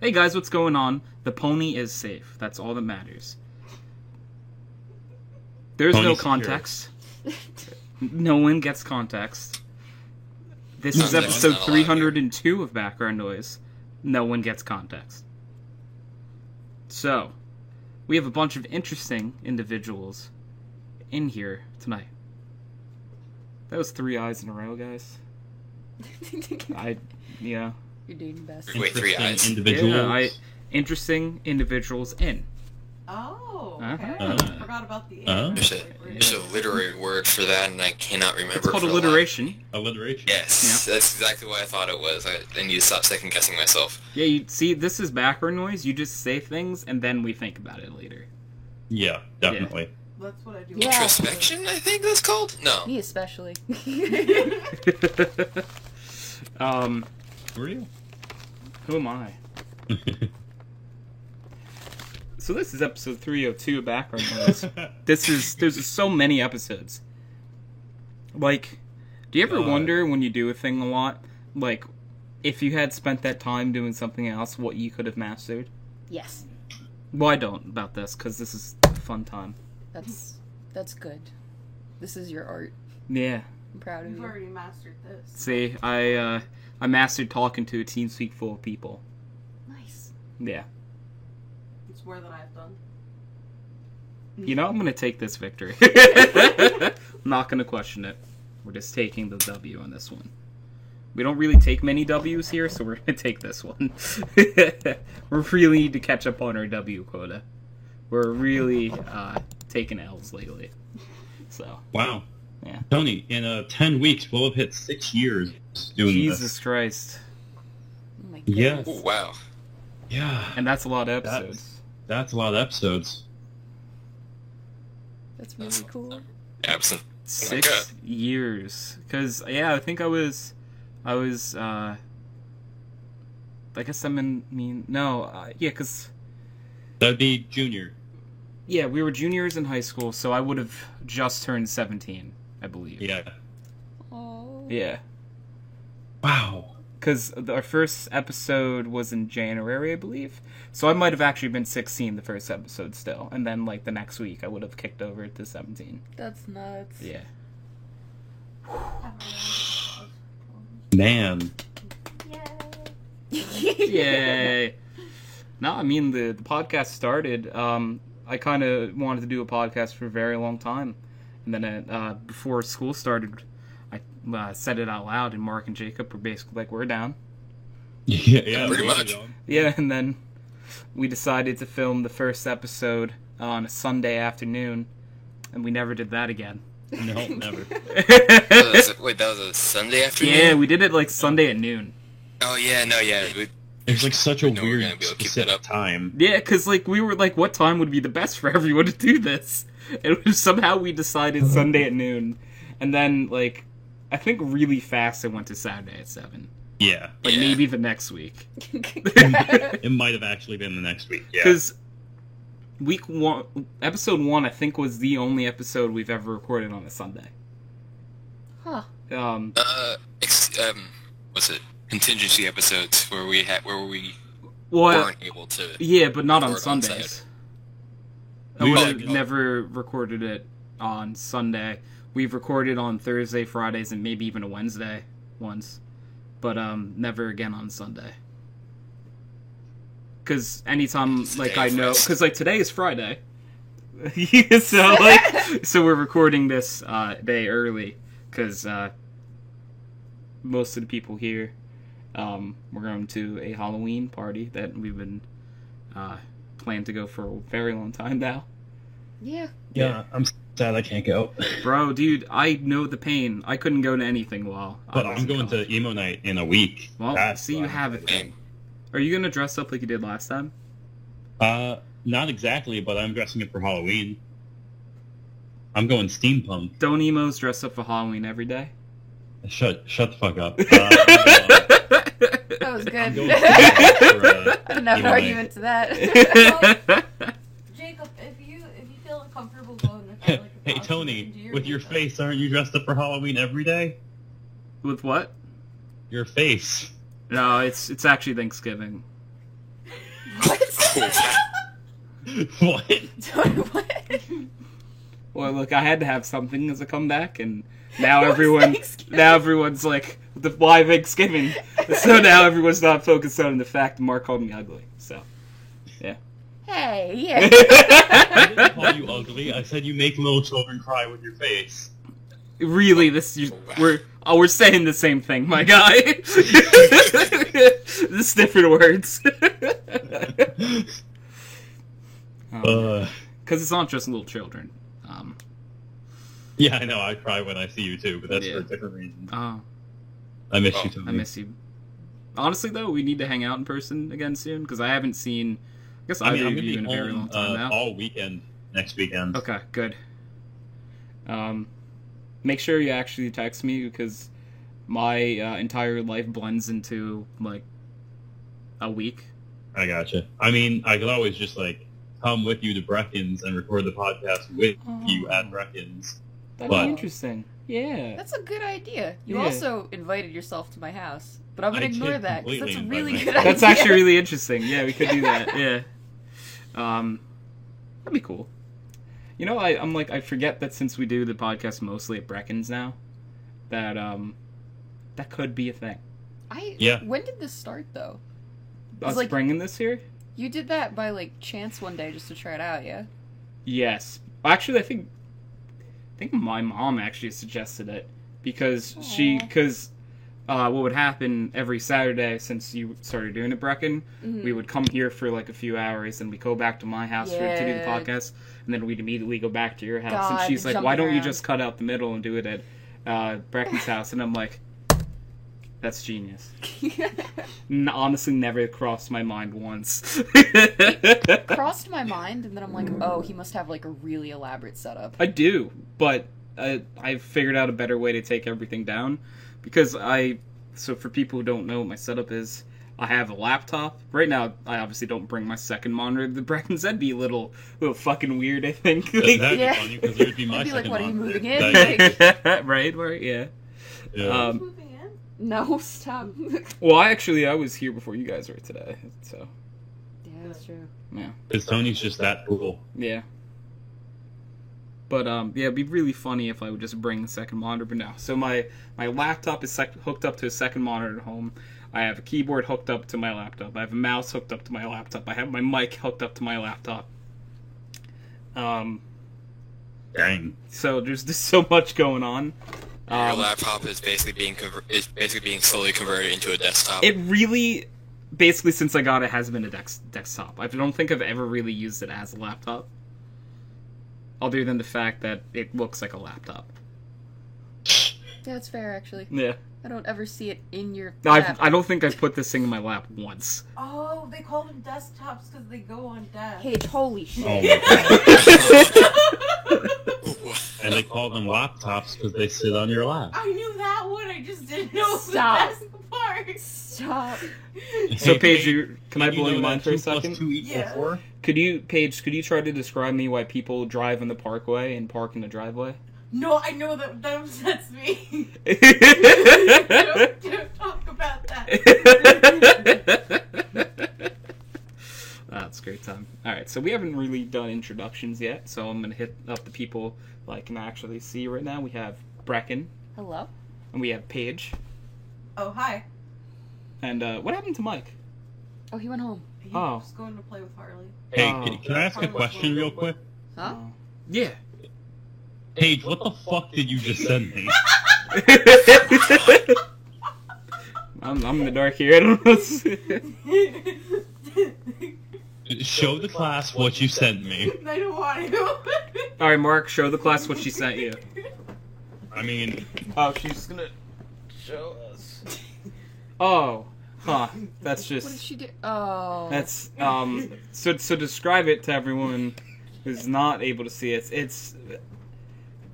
Hey guys, what's going on? The pony is safe. That's all that matters. There's Pony no secure. context. No one gets context. This is Context episode not allowed here. 302 of Background Noise. No one gets context. So, we have a bunch of interesting individuals in here tonight. That was 3 eyes in a row, guys. Yeah. You're doing your best. Wait, 3 eyes. Individuals. Yeah, interesting individuals in. Oh, Uh-huh. okay. I forgot about the A. There's a literary word for that, and I cannot remember. It's called for the life. alliteration. Alliteration. Yes, that's exactly what I thought it was. I need to stop second guessing myself. Yeah, you see, this is background noise. You just say things, and then we think about it later. Yeah, definitely. That's what I do. Yeah. Introspection, I think that's called. No. Me especially. Who are you? Who am I? So this is episode 302 of Background Noise. There's so many episodes. Like, do you ever wonder when you do a thing a lot, like, if you had spent that time doing something else, what you could have mastered? Yes, Well, I don't about this, because this is a fun time. that's good. This is your art. Yeah. I'm proud of You've you. already mastered this. See, I mastered talking to a TeamSpeak full of people. Nice. Yeah. It's more than I've done. You know, I'm going to take this victory. I'm not going to question it. We're just taking the W on this one. We don't really take many W's here, so we're going to take this one. We really need to catch up on our W quota. We're really taking L's lately. So, Wow. yeah. Tony, in 10 weeks, we'll have hit 6 years doing Jesus this. Christ. Oh my Yeah. goodness. Ooh, wow. Yeah. And that's a lot of episodes. That's a lot of episodes. That's really cool. Absent. 6 years. Because, yeah, I think I was, I guess yeah, because, That'd be junior. yeah, we were juniors in high school, so I would have just turned 17, I believe. Yeah. Oh. Yeah. Wow. Because our first episode was in January, I believe. So I might have actually been 16 the first episode still. And then, like, the next week, I would have kicked over to 17. That's nuts. Yeah. Man. Yay! No, I mean, the podcast started. I kind of wanted to do a podcast for a very long time. And then before school started, I said it out loud, and Mark and Jacob were basically like, we're down. Yeah. Pretty much. Yeah, and then we decided to film the first episode on a Sunday afternoon, and we never did that again. No, never. Wait, that was a Sunday afternoon? Yeah, we did it like Sunday at noon. Oh, yeah, no, yeah. It's like such a No, we're weird gonna be able to keep specific that up. time. Yeah, because like we were like, what time would be the best for everyone to do this? It was somehow we decided Sunday at noon, and then like I think really fast it went to Saturday at 7. Yeah. Like Yeah. maybe the next week. It might have actually been the next week. Yeah. Because episode 1, I think, was the only episode we've ever recorded on a Sunday. Huh. What's it? Contingency episodes where we Well, weren't able to. yeah, but not on record on Sundays. I We would should- have never recorded it on Sunday. We've recorded on Thursday, Fridays, and maybe even a Wednesday once. But never again on Sunday. Because anytime, like, I know... Because, like, today is Friday. So, like... So we're recording this day early. Because most of the people here... we're going to a Halloween party that we've been planning to go for a very long time now. Yeah. Yeah, I'm sad I can't go. Bro, dude, I know the pain. I couldn't go to anything while But I was I'm in going college. to emo night in a week. Well, That's see, you what have I'm a thing. Are you gonna dress up like you did last time? Not exactly, but I'm dressing up for Halloween. I'm going steampunk. Don't emos dress up for Halloween every day? Shut the fuck up. That was I'm good. going steampunk for, Enough emo argument to that. Jacob, if you feel uncomfortable going with that, like, Hey costume, do Tony, with your makeup. face, aren't you dressed up for Halloween every day? With what? Your face. No, it's actually Thanksgiving. What? What? Well, look, I had to have something as a comeback, and now It was Thanksgiving. everyone's like, why Thanksgiving? So now everyone's not focused on the fact that Mark called me ugly. So, yeah. Hey, yeah. I didn't call you ugly. I said you make little children cry with your face. Really, we're saying the same thing, my guy. Just different words. Because it's not just little children. Yeah, I know. I cry when I see you too, but that's Yeah. for a different reason. Oh, I miss you, Tony. I miss you. Honestly, though, we need to hang out in person again soon because I haven't seen. I guess I mean, either I'm of gonna you be in a very long home time now. all weekend next weekend. Okay, good. Make sure you actually text me because my entire life blends into like a week. I gotcha. I mean, I could always just like come with you to Brecken's and record the podcast with you at Brecken's. That'd But- be interesting. Yeah. That's a good idea. You Yeah. also invited yourself to my house, but I'm gonna I ignore did that because that's a completely really invite good myself. idea. That's actually really interesting. Yeah, we could do that. Yeah. That'd be cool. You know, I'm like, I forget that since we do the podcast mostly at Brecken's now, that that could be a thing. Yeah. When did this start though? Us like- bringing this here? You did that by like chance one day just to try it out, yeah? Yes. Actually, I think my mom actually suggested it because what would happen every Saturday since you started doing it, Brecken, we would come here for like a few hours and we go back to my house to do the Yeah. podcast, and then we'd immediately go back to your house. God, and she's like, jumping "Why don't you around. just cut out the middle and do it at Brecken's house?" And I'm like, "That's genius." Honestly, never crossed my mind once. Crossed my mind, and then I'm like, oh, he must have like a really elaborate setup. I do, but I figured out a better way to take everything down because so for people who don't know what my setup is, I have a laptop. Right now, I obviously don't bring my second monitor to the Brecken's. That'd be a little fucking weird, I think. That'd Yeah. be funny because it would be my I'd be like, second what, are you monitor. moving in? That- right, yeah. yeah. Moving in? No, stop. Well, I was here before you guys were today, so Yeah, that's true. yeah. Because Tony's just that cool. Yeah. But yeah, it'd be really funny if I would just bring the second monitor. But no, so my laptop is hooked up to a second monitor at home. I have a keyboard hooked up to my laptop. I have a mouse hooked up to my laptop. I have my mic hooked up to my laptop. Dang. So there's so much going on. Your laptop is basically being slowly converted into a desktop. It really, basically, since I got it, has been a desktop. I don't think I've ever really used it as a laptop, other than the fact that it looks like a laptop. Yeah, that's fair, actually. Yeah. I don't ever see it in your I lap. don't think I've put this thing in my lap once. Oh, they call them desktops because they go on desks. Hey, holy shit. Oh my god. And they call them laptops because they sit on your lap. I knew that one, I just didn't know Stop. the desk part. Stop. So Hey, Paige, can I Did you blow your know mind that for a 2 plus second? 2 equals Yeah. 4? Could you try to describe me why people drive in the parkway and park in the driveway? No, I know that upsets me. That's don't talk about that. a great time. Alright, so we haven't really done introductions yet, so I'm going to hit up the people I can actually see right now. We have Brecken, Hello? and we have Paige, Oh, hi. and what happened to Mike? Oh, he went home. He Oh. was going to play with Harley. Hey, Oh. can I ask a question real quick? Huh? Yeah. Paige, what the fuck did you just send me? I'm in the dark here. I don't know. Show the class what you sent me. I don't want to. All right, Mark, show the class what she sent you. I mean, Oh, she's gonna show us. Oh, huh. That's What did just she do? Oh. that's So describe it to everyone who's not able to see it. It's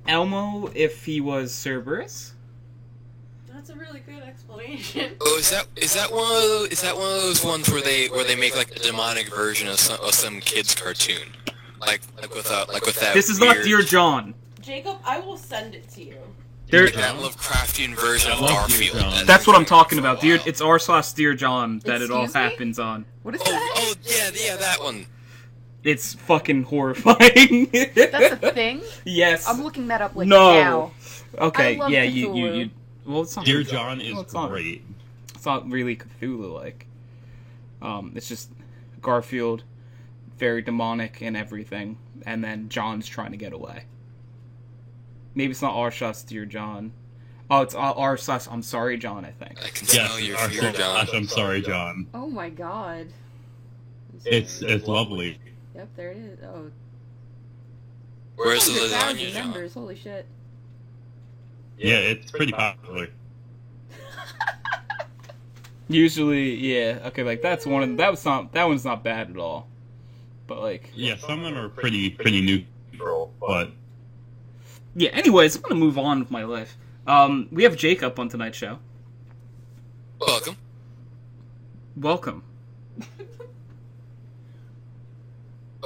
Elmo if he was Cerberus. That's a really good explanation. Oh, is that one of those ones where they make like a demonic version of some kid's cartoon, like with that. This is not weird- Dear John. Jacob, I will send it to you. There- That Lovecraftian version of I love Dear Garfield. John. That's what I'm been talking going about. for a Dear, while. it's r/Dear John that it all Excuse me? happens on. What is that? Oh, yeah, that one. It's fucking horrifying. That's a thing? Yes. I'm looking that up like No. now. Okay. I love Yeah. Cthulhu. You. Well, it's not. Dear John is Well, it's not- great. It's not really Cthulhu-like. It's just Garfield, very demonic and everything, and then John's trying to get away. Maybe it's not r/Dear John. Oh, it's r/ I'm sorry, John. I think. I can smell Yes, your our fear, John. I'm sorry, John. Oh my god. It's lovely. Yep, there it is. Oh, Where's the 100,000 lasagna, John? members. Holy shit. Yeah, it's pretty popular. Usually, yeah. Okay, like that's one of that one's not bad at all. But like, Yeah, some of them are pretty neutral, but yeah. Anyways, I'm gonna move on with my life. We have Jacob on tonight's show. Welcome. Welcome.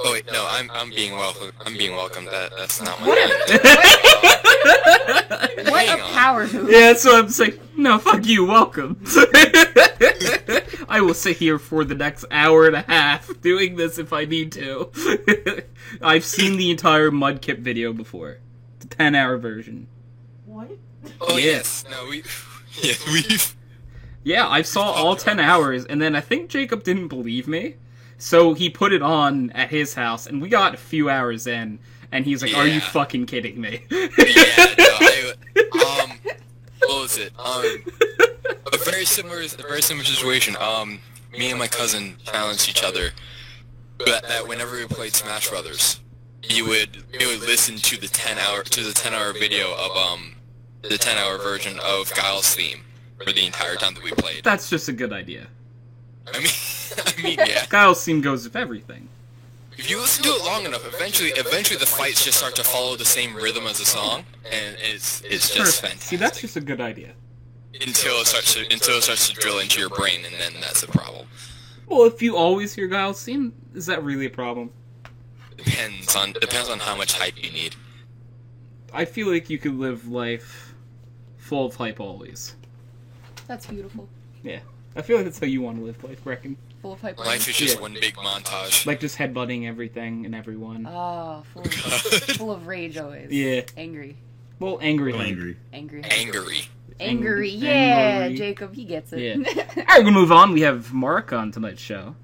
Oh wait, no, I'm being welcome. I'm being welcomed. That's not my What name. What Hang a on. power move. Yeah, so I'm saying, no, fuck you, welcome. I will sit here for the next hour and a half doing this if I need to. I've seen the entire Mudkip video before. The 10-hour version. What? Oh Yeah. yes, no, we've. Yeah, I saw all 10 hours, and then I think Jacob didn't believe me. So he put it on at his house, and we got a few hours in, and he's like, are you Yeah. fucking kidding me? Yeah, no, what was it? A very similar situation. Me and my cousin challenged each other that whenever we played Smash Brothers, we would listen to the 10-hour video of the 10-hour version of Guile's theme for the entire time that we played. That's just a good idea. I mean, yeah. Kyle's theme goes with everything. If you listen to it long enough, eventually the fights just start to follow the same rhythm as the song, and it's just fantastic. See, that's just a good idea. until it starts to drill into your brain, and then that's a problem. Well, if you always hear Kyle's theme, is that really a problem? Depends on how much hype you need. I feel like you could live life full of hype always. That's beautiful. Yeah. I feel like that's how you want to live life, Brecken. Full of hype. Life is just Yeah. one big montage. Like, just headbutting everything and everyone. Ah, full of rage always. Yeah. Angry. Well, angry hype. angry. Angry. Angry. Angry. Ang- Yeah, angry. Jacob, he gets it. Yeah. Alright, we'll move on. We have Mark on tonight's show.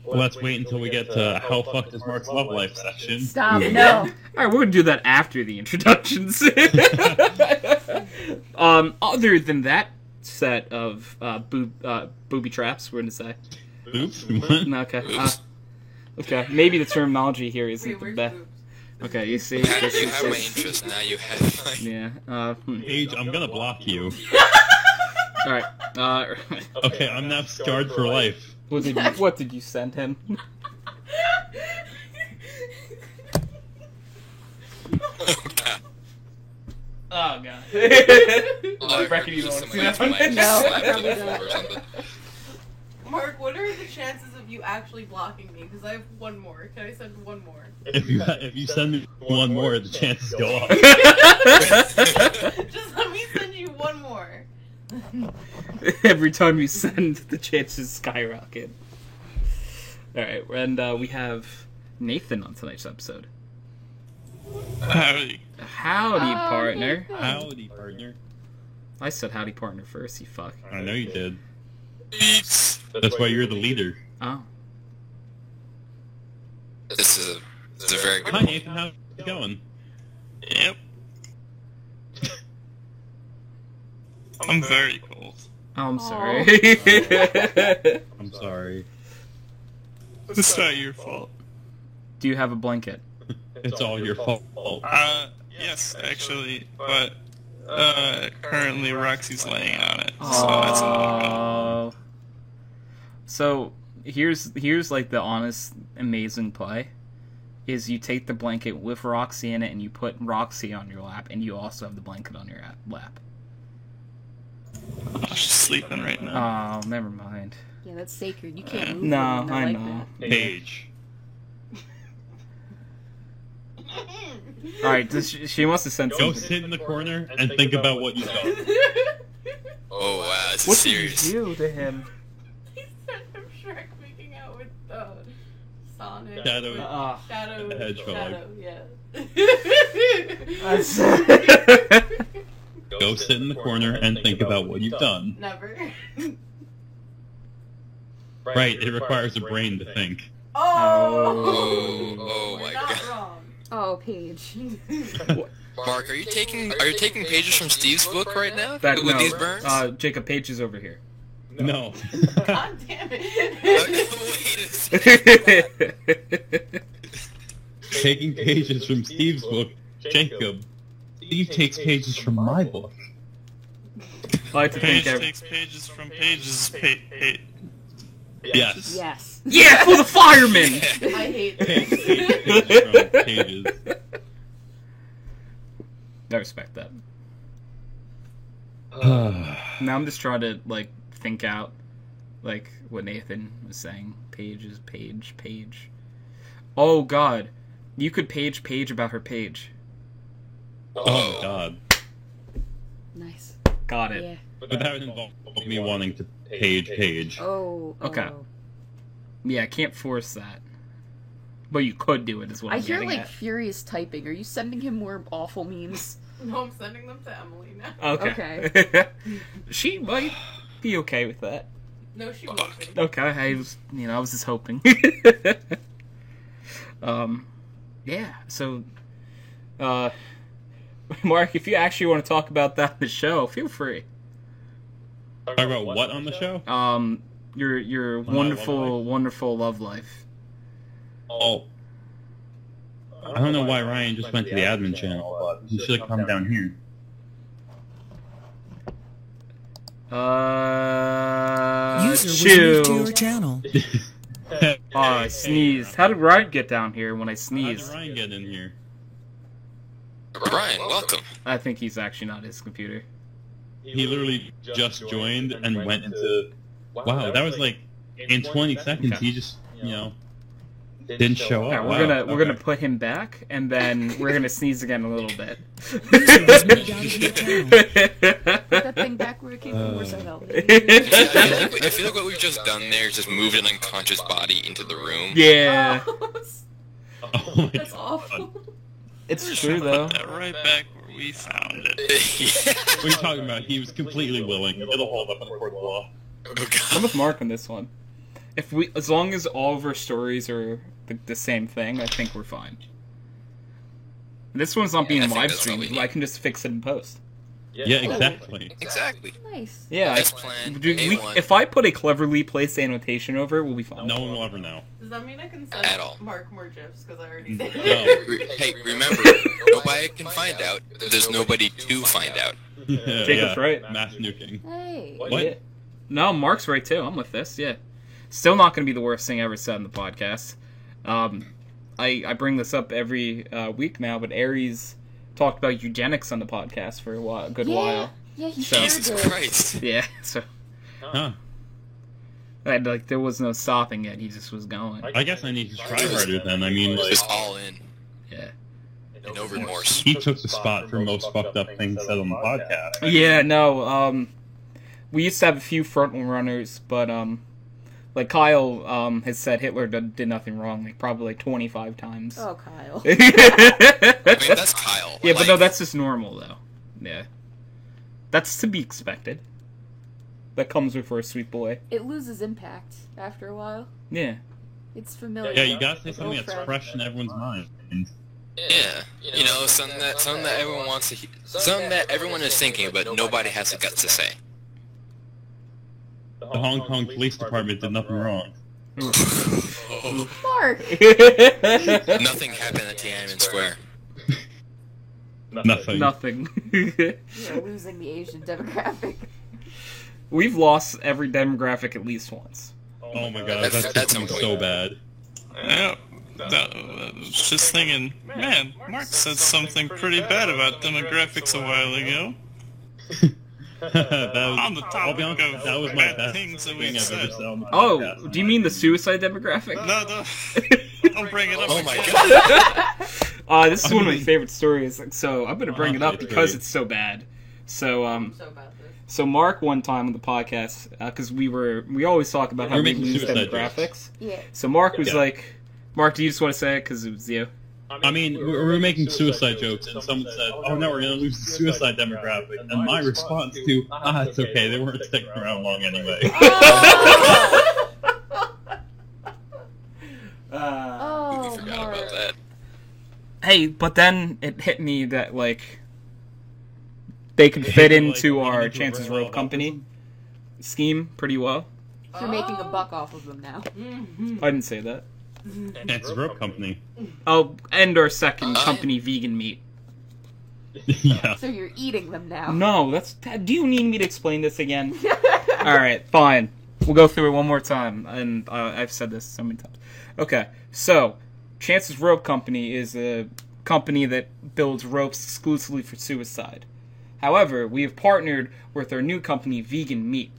Well, let's wait until we get to how fucked is Mark's love life section. Stop, no. Alright, we're gonna do that after the introductions. Other than that set of booby traps, we're gonna say. Oops. What? No, okay. Oops. Okay, maybe the terminology here isn't Wait, the where's best. boobs? Okay, you see. Pat, this you is have my just- interest, now you have my... Yeah. Paige, I'm gonna block you. Alright. Okay, I'm now scarred for life. What did you send him? Oh, God. Oh god. I Brecken, heard you don't somebody want to else might No, slap probably you don't. or something. Mark, what are the chances of you actually blocking me? Because I have one more. Can I send one more? If you send me one more, the chances go up. Just let me send you one more. Every time you send, the chances skyrocket. Alright, and we have Nathan on tonight's episode. Howdy. Howdy, Oh, partner. Nathan. Howdy, partner. I said howdy, partner first, you fuck. I know you did. Beats. That's why you're the leader. Oh. This is a very good Hi, one. Nathan. How's it going? Yep. I'm very cold. Oh, I'm sorry. I'm sorry. It's not your fault. Do you have a blanket? It's all your fault. Yes, actually, but currently Roxy's laying on it, so that's not good. Oh. So here's like the honest, amazing play. Is you take the blanket with Roxy in it, and you put Roxy on your lap, and you also have the blanket on your lap. Oh, she's sleeping right now. Oh, never mind. Yeah, that's sacred. You can't move No, when they're I like know. Paige. All right, she wants to send Go something. sit in the corner and think about what you've done. Oh wow, this is What did you serious. do to him? He sent him Shrek making out with Sonic. Shadow. Shadow. The Hedgehog. Shadow, yeah. Go sit in the corner and think about what you've done. Never. Right, it requires a brain to think. Oh! Oh We're my not God. wrong. Oh, Paige. Mark, are you taking pages from Steve's book right now That, with no, these burns? Jacob Page is over here. No. God damn it. Wait a second. Taking pages from Steve's book, Jacob. Steve takes pages from my book. I like to Paige think takes pages from Pages. Yes. Yes. Yeah, for the firemen! I hate Pages this. from pages. I respect that. Now I'm just trying to, like, think out, like, what Nathan was saying. Page. Oh, God. You could page about her page. Oh God. Nice. Got it. Yeah. But that would involve me wanting to page. Oh. Okay. oh. Yeah, I can't force that. But you could do it, is what I I'm hear, getting like, at. furious typing. Are you sending him more awful memes? No, I'm sending them to Emily now. Okay. She might be okay with that. No, she won't be. Okay, I was just hoping. Yeah, so, Mark, if you actually want to talk about that on the show, feel free. Talk about what on the show? Your my wonderful love life. Oh. I don't know why Ryan just went to the admin channel, but he should have come down here. User was Chew. moved to your channel. Oh, I sneezed. How did Ryan get down here when I How did sneezed? Ryan get in here? Brian, welcome. I think he's actually not his computer. He literally just joined and went into... Wow, that was like... In 20 seconds, he just, didn't show up. Alright, Wow, we're gonna okay. put him back, and then we're gonna sneeze again a little bit. User was moved out of your channel. Put that thing back where it came from. Where's that help? I feel like what we've just done there is just moved an unconscious body into the room. Yeah, Oh my That's God. awful. it's true though. Put that right back where we found it. What are you talking about? He was completely willing. It'll hold up in the court of law. Oh I'm God. with Mark on this one. As long as all of our stories are the same thing, I think we're fine. This one's not being I think live that's all we streamed. need. I can just fix it in post. Yeah, exactly. Exactly. Nice. Yeah, Best plan, A1. if I put a cleverly placed annotation over it, we'll be fine. No one will ever know. Does that mean I can send At all. Mark more gifs? Because I already did. No. Hey, remember, nobody can find out. There's nobody to find out. Jacob's right. Mass nuking. Hey. What? Yeah. No, Mark's right too. I'm with this. Yeah, still not going to be the worst thing ever said in the podcast. I bring this up every week now, but Aries talked about eugenics on the podcast for a good while. Yeah, he So- sure Jesus did. Christ. Yeah, so Huh. there was no stopping it. He just was going. I guess I need to try harder then. I mean, like, Just all in. Yeah. No remorse. he took the spot for most fucked up things said on the podcast. Yeah. No. We used to have a few front runners, but like Kyle has said Hitler did nothing wrong, like probably like 25 times. Oh, Kyle. I mean, that's Kyle. Yeah, but no, Like, that's just normal, though. Yeah. That's to be expected. That comes before a sweet boy. It loses impact after a while. Yeah. It's familiar. Yeah, you gotta say It's something that's old fresh in everyone's mind. yeah. You know, something that everyone wants to hear. Something that everyone is thinking, but nobody has the guts to say. The Hong Kong Police Department did nothing wrong. Mark! Nothing happened at Tiananmen Square. Nothing. Nothing. You're losing the Asian demographic. We've lost every demographic at least once. Oh my god, That's that's so unbelievable. bad. Yeah, I was just thinking, man, Mark said something pretty bad about demographics a while ago. That was, On the I'll be topic honest, of that was my bad best things that thing we've I've ever said. said on the Oh, podcast. do you mean the suicide demographic? No, don't bring it up. Oh my again. God. This is one of my favorite stories. So I'm gonna bring it up because it's so bad. So So about this. So Mark one time on the podcast, because we always talk about how we making lose suicide demographics. Yeah. So Mark was Yeah. like, Mark, do you just want to say it because it was you? I mean, we were making suicide jokes, and someone said, "Oh no, we're gonna lose the suicide demographic." And my response to, it's okay, they weren't sticking around long anyway." Oh, We forgot Mark. about that. Hey, but then it hit me that like they could fit into our Chances Rope company scheme pretty well. You're making a buck off of them now. I didn't say that. Chances Rope Company. Oh, and our second company, Vegan Meat. Yeah. So you're eating them now. No, that's. Do you need me to explain this again? All right, fine. We'll go through it one more time, and I've said this so many times. Okay, so Chances Rope Company is a company that builds ropes exclusively for suicide. However, we have partnered with our new company, Vegan Meat.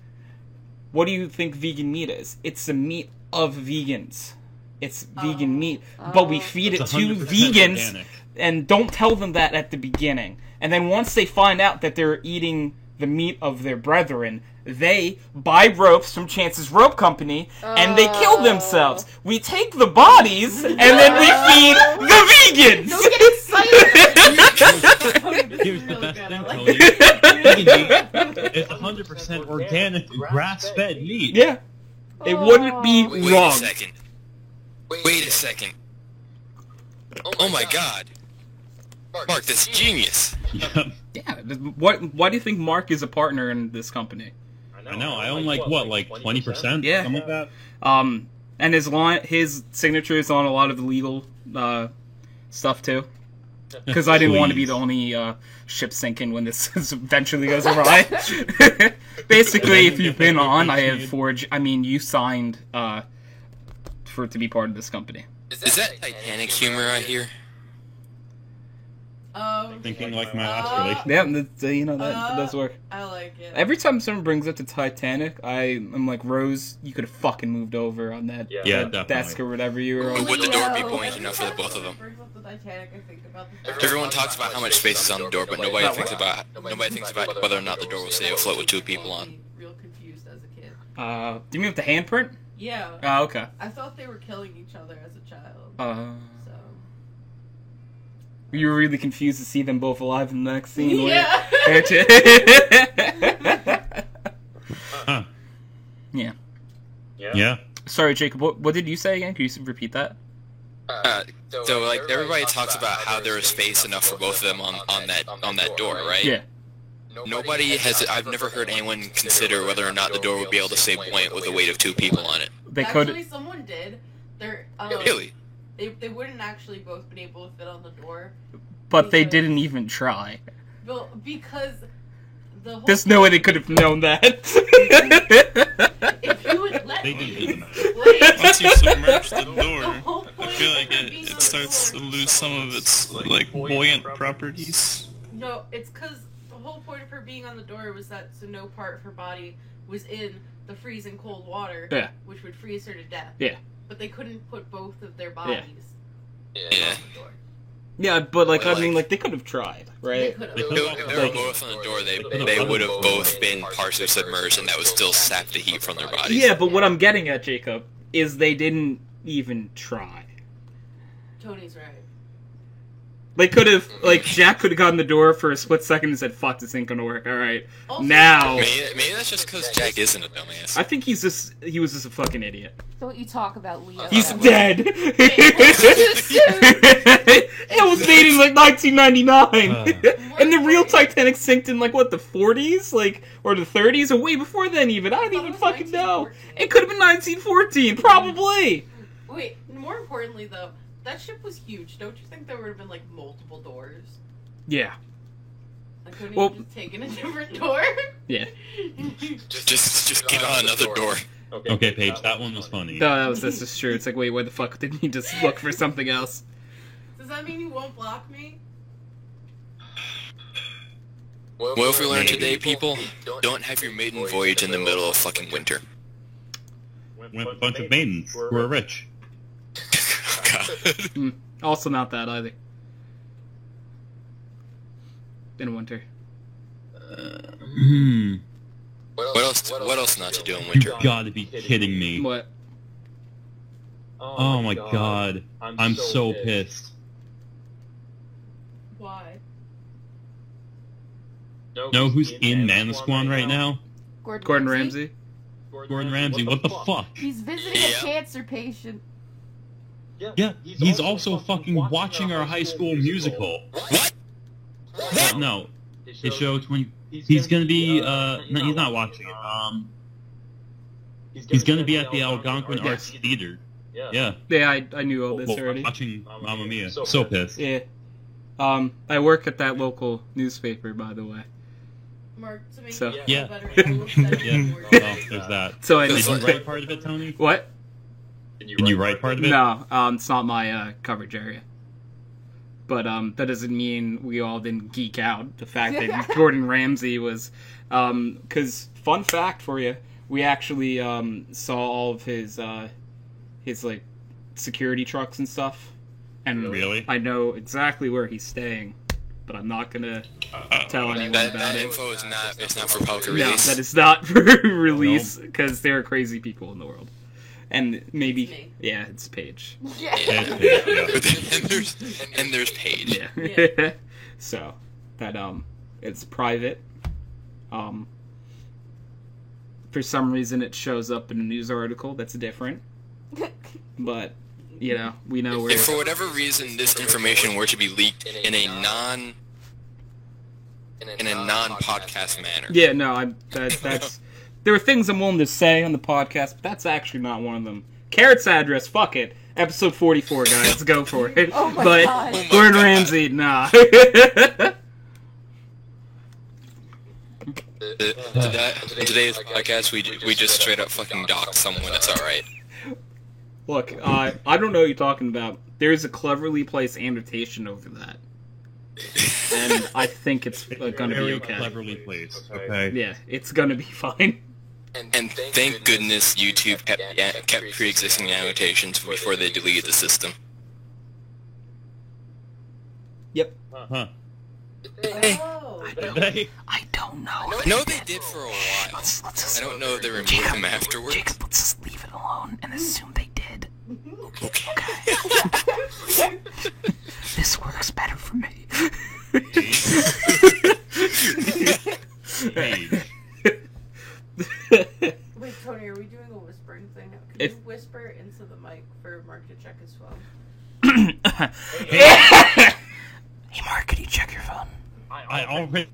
What do you think vegan meat is? It's the meat of vegans. It's vegan meat, but we feed it It's to 100% vegans, organic. and don't tell them that at the beginning. And then once they find out that they're eating the meat of their brethren, they buy ropes from Chances Rope Company, and they kill themselves. We take the bodies, and then we feed the vegans! Don't get excited! Here's the best thing, Tony. Vegan meat is 100% organic, grass-fed meat. Yeah. It wouldn't be Wait wrong. a second. Wait a second. Oh my god. Mark, that's genius. Yeah. Yeah. Why do you think Mark is a partner in this company? I know. I own like 20%? Yeah. Something like that. And his signature is on a lot of the legal stuff too. Because I didn't want to be the only ship sinking when this eventually goes awry. Basically, if you've been on, I have forged. I mean, you signed for it to be part of this company. Is that Titanic humor I hear? Thinking like my last relationship. Yeah, that does work. I like it. Every time someone brings up the Titanic, I'm like, Rose, you could have fucking moved over on that, Yeah, that definitely. desk or whatever you were on. Would the door be buoyant enough for the both of them? Brings up the Titanic, I think about the Everyone talks about how much space is on the door, but nobody thinks about whether or not the door will stay afloat with two people on. Real confused as a kid. Do you mean with the handprint? Yeah. Oh, okay. I thought they were killing each other as a child. So So. you were really confused to see them both alive in the next scene. Yeah. Huh. Yeah. Yeah. Sorry, Jacob. What did you say again? Can you repeat that? So like everybody talks about how there is space enough for both of them on that door, right? Yeah. Nobody has. I've never heard anyone consider whether or not the door would be able to stay buoyant with the weight of two people on it. They Actually, could. someone did. They're Really? They wouldn't actually both been able to fit on the door. But they didn't even try. Well, because the whole There's no way they could have known that. if you would let They me didn't. explain, Once you submerge the the door, whole I point feel like of being on it the starts to door- lose some of its like buoyant properties. No, it's because the whole point of her being on the door was that so no part of her body was in the freezing cold water, Yeah. which would freeze her to death. Yeah. But they couldn't put both of their bodies Yeah. on the door. Yeah, but like Well, I mean, like- like they could have tried, They right? could have. They If could've- they were both on the door, they would have both been partially submerged, and that would still sap the heat from their bodies. Yeah, but what I'm getting at, Jacob, is they didn't even try. Tony's right. They could have, like, Jack could have gotten the door for a split second and said, "Fuck, this ain't gonna work." All right, Also- now Maybe that's just because Jack isn't a dumbass. I think he was just a fucking idiot. Don't you talk about Leo. He's that way. dead. It was made in like 1999, and the real Titanic sank in like what, the 40s, like, or the 30s, or way before then even. I don't thought it even was fucking know. 1914. It could have been 1914, probably. Wait, more importantly though, that ship was huge. Don't you think there would have been like multiple doors? Yeah, Like couldn't Well- you just taken a different door? yeah. Just get on another door. Okay, Paige, that one was funny. No, that's just true. It's like, wait, why the fuck didn't you just look for something else? Does that mean you won't block me? Well, if we learn today, people, don't have your maiden voyage in the middle of fucking winter. With a bunch of maidens who are rich. God. Also not that either. in winter? What else not to do in winter? You gotta be kidding me. What? Oh my god. I'm so pissed. Why? Know who's in Manasquan right now? Gordon Ramsay? Gordon Ramsay. What the fuck? He's visiting a cancer patient. Yeah, he's also fucking watching our High School Musical. What? No, his show 20. He's gonna be. No, he's not watching it. He's gonna be at the Algonquin Arts Theater. Yeah. Yeah, I knew all this already. Watching Mamma Mia. So pissed. Yeah. I work at that local newspaper, by the way. Mark, to make So- you feel Yeah. better, I will send Yeah. you more Well, there's that. So I Did you write part of it, Tony? What? Can you write part of it? No, it's not my coverage area. But that doesn't mean we all didn't geek out. The fact that Gordon Ramsay was, because fun fact for you, we actually saw all of his like security trucks and stuff, and Really? I know exactly where he's staying, but I'm not gonna tell anyone That about it. info is not. It's not for public No, release. that is not for release because there are crazy people in the world, and maybe It's me. yeah, it's Paige. Yeah. Yeah. and there's Paige. Yeah. So that it's private. For some reason it shows up in a news article that's different. But you know, we know where If for whatever reason this information were to be leaked in a non-podcast manner, yeah, no, that's there are things I'm willing to say on the podcast, but that's actually not one of them. Carrot's address, fuck it. Episode 44, guys, go for it. Oh my but God. Oh my Gordon God. Ramsay, nah. today's podcast we just straight up fucking doxed someone. That's all right. Look, I don't know what you're talking about. There's a cleverly placed annotation over that. And I think it's gonna be Very okay. cleverly placed. Okay. Yeah, it's gonna be fine. And thank goodness YouTube kept pre-existing annotations before they deleted the system. Yep. Huh. Oh. Hey. I don't know. No, they did for a while. Let's just, I don't know if they removed them afterwards. Jacob, let's just leave it alone and assume they did. Okay. This works better for me. Paige. Wait, Tony, are we doing a whispering thing? Can If- you whisper into the mic for Mark to check his phone? Hey Mark, could you check your phone? I already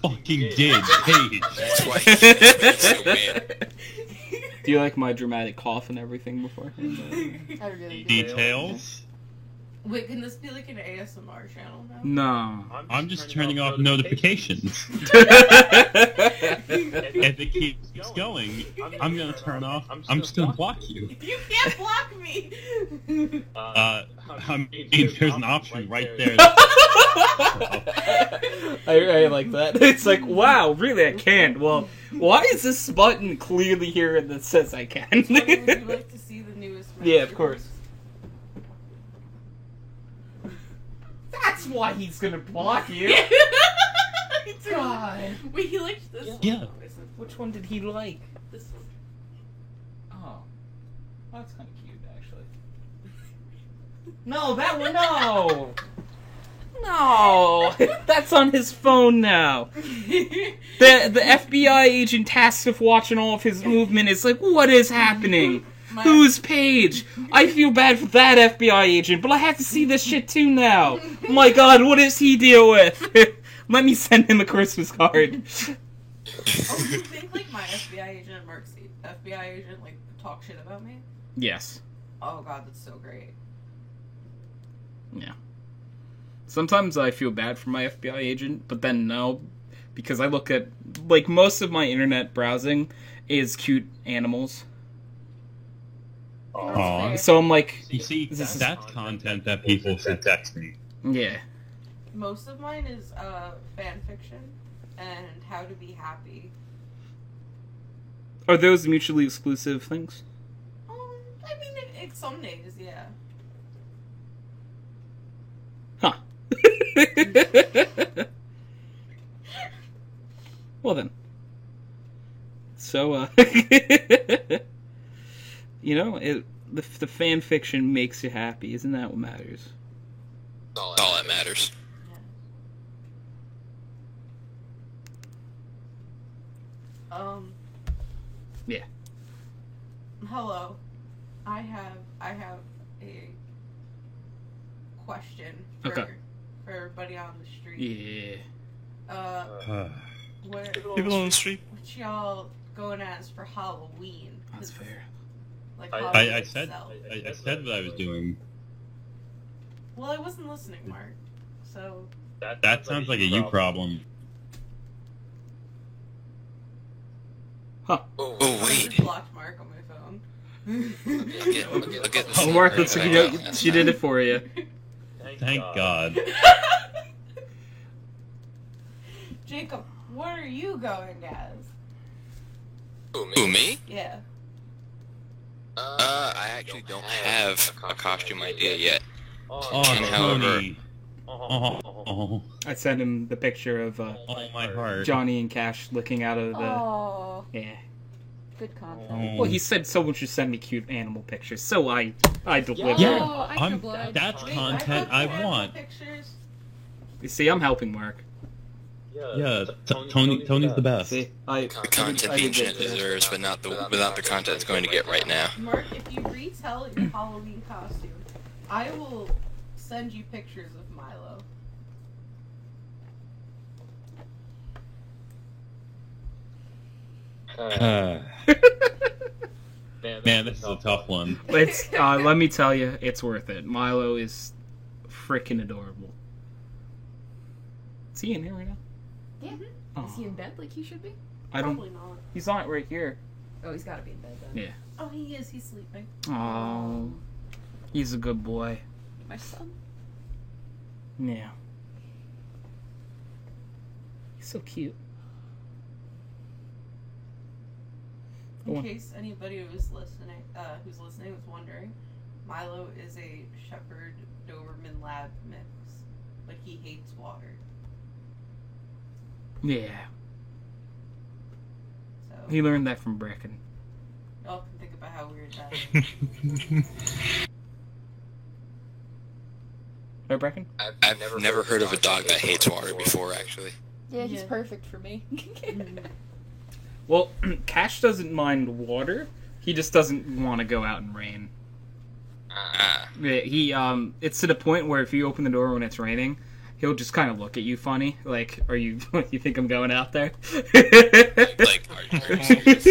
fucking did. Paige. That's why it's so bad. Do you like my dramatic cough and everything before? I really do. Details? Wait, can this be like an ASMR channel now? No. I'm just turning off notifications. If it keeps going, I'm gonna turn off. I'm just gonna block you. You can't block me! I mean, there's an option right there. I like that. It's like, wow, really, I can't. Well, why is this button clearly here that says I can? Tony, would you like to see the newest Yeah, of course. That's why he's gonna block you. God. Wait, he liked this one. Yeah. Which one did he like? This one. Oh. That's kind of cute, actually. No, that one, no! No! That's on his phone now. The FBI agent tasked with watching all of his movement is like, what is happening? Who's Paige? I feel bad for that FBI agent, but I have to see this shit too now. Oh my god, what does he deal with? Let me send him a Christmas card. Oh, you think like my FBI agent and Mark's FBI agent like talk shit about me? Yes. Oh god, that's so great. Yeah. Sometimes I feel bad for my FBI agent, but then no, because I look at, like, most of my internet browsing is cute animals. Aw. So I'm like, You see, This is- that's content that people should text me. yeah. Most of mine is fan fiction and how to be happy. Are those mutually exclusive things? I mean, it some days, yeah. Huh. Well then. So, you know, the fan fiction makes you happy. Isn't that what matters? All that matters. Yeah. Hello. I have a question for everybody on the street. Yeah. What People on the street. y'all going as for Halloween? That's fair. Like I Halloween said itself. I said what I was doing. Well, I wasn't listening, Mark. So That sounds like a you problem. Huh. Oh I wait. just blocked Mark on my phone. I'll get this Oh, Mark, right looks like back you out. she did it for you. Thank God. Jacob, what are you going as? Who, me? Yeah. I actually don't have a costume idea yet. Oh, And however, Tony. Oh, I sent him the picture of my heart. Johnny and Cash looking out of the... Oh, Yeah. good content. Oh. Well, he said someone should send me cute animal pictures, so I delivered. Yeah, Oh, I I'm, oblige. that's Wait, content I posted want. Pictures. You see, I'm helping Mark. Yeah, Tony's the best. See, the content the internet deserves, but not without the content it's going to get right now. Mark, if you retell your Halloween costume, I will send you pictures of Milo. Man, this is a tough one. It's let me tell you, it's worth it. Milo is freaking adorable. Is he in here right now? Yeah. Oh, Is he in bed like he should be? I don't. Probably not. He's on it right here. Oh, he's got to be in bed then. Yeah. Oh, he is. He's sleeping. Oh, he's a good boy. My son. Yeah. He's so cute. In Well- case anybody who's listening was wondering, Milo is a Shepherd Doberman Lab mix, but he hates water. Yeah. So He learned that from Brecken. y'all can think about how weird that is. Right, Brecken? I've never heard of a dog that hates water before, actually. Yeah, he's Yeah. perfect for me. Well, Cash doesn't mind water. He just doesn't want to go out in rain. Ah, Yeah, he it's to the point where if you open the door when it's raining, he'll just kind of look at you funny, like, "Are you? You think I'm going out there?" like, are you serious?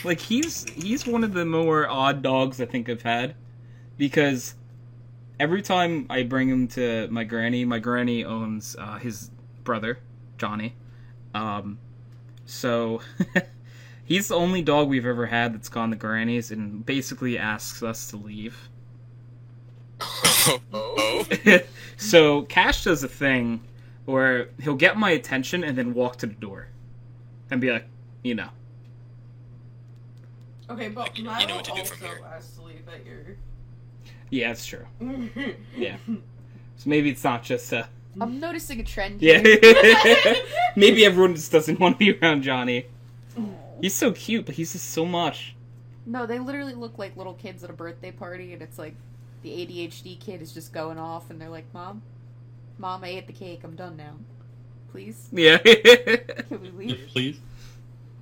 Like he's one of the more odd dogs I think I've had, because every time I bring him to my granny owns his brother Johnny, so he's the only dog we've ever had that's gone to granny's and basically asks us to leave. Oh? So Cash does a thing where he'll get my attention and then walk to the door and be like, you know. Okay, but You know Milo what to do also from here. has to leave at your. Yeah, that's true. Yeah. So maybe it's not just I'm noticing a trend yeah. here. Maybe everyone just doesn't want to be around Johnny. He's so cute, but he's just so much. No, they literally look like little kids at a birthday party, and it's like the ADHD kid is just going off, and they're like, Mom, I ate the cake. I'm done now. Please, Yeah. can we leave? Please?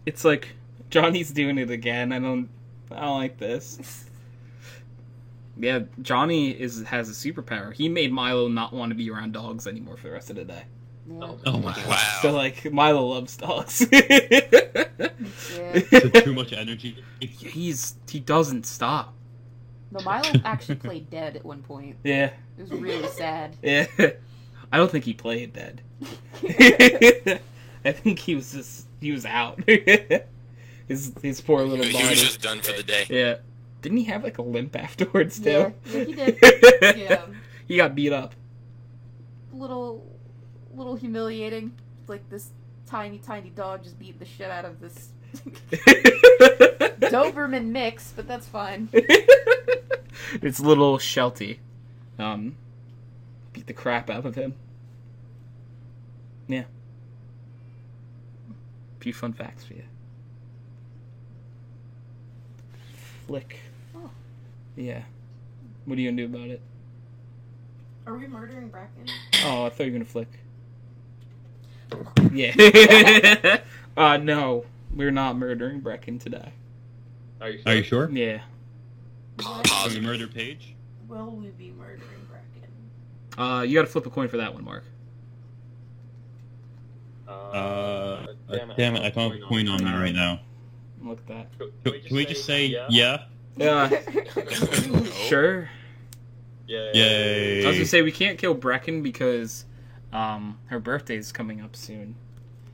It's like Johnny's doing it again. I don't like this. Yeah, Johnny has a superpower. He made Milo not want to be around dogs anymore for the rest of the day. Yeah. Oh my God. Wow. So like Milo loves dogs. Yeah. It's too much energy. He doesn't stop. No, Milo actually played dead at one point. Yeah. It was really sad. Yeah. I don't think he played dead. I think he was out. his poor little He body. was just done for the day. Yeah. Didn't he have like a limp afterwards too? Yeah, he did. Yeah. He got beat up. Little humiliating. Like this tiny dog just beat the shit out of this Doberman mix, but that's fine. It's little Sheltie. Beat the crap out of him. Yeah. A few fun facts for you. Flick. Oh. Yeah. What are you gonna do about it? Are we murdering Bracken? Oh, I thought you were gonna flick. Yeah. No. We're not murdering Brecken today. Are you sure? Yeah. Are we murder Paige? Will we be murdering Bracken? You gotta flip a coin for that one, Mark. Damn it, I don't have a coin on me right now. Look at Can we just say yeah? that. Sure. Yay. I was gonna say we can't kill Brecken because her birthday's coming up soon.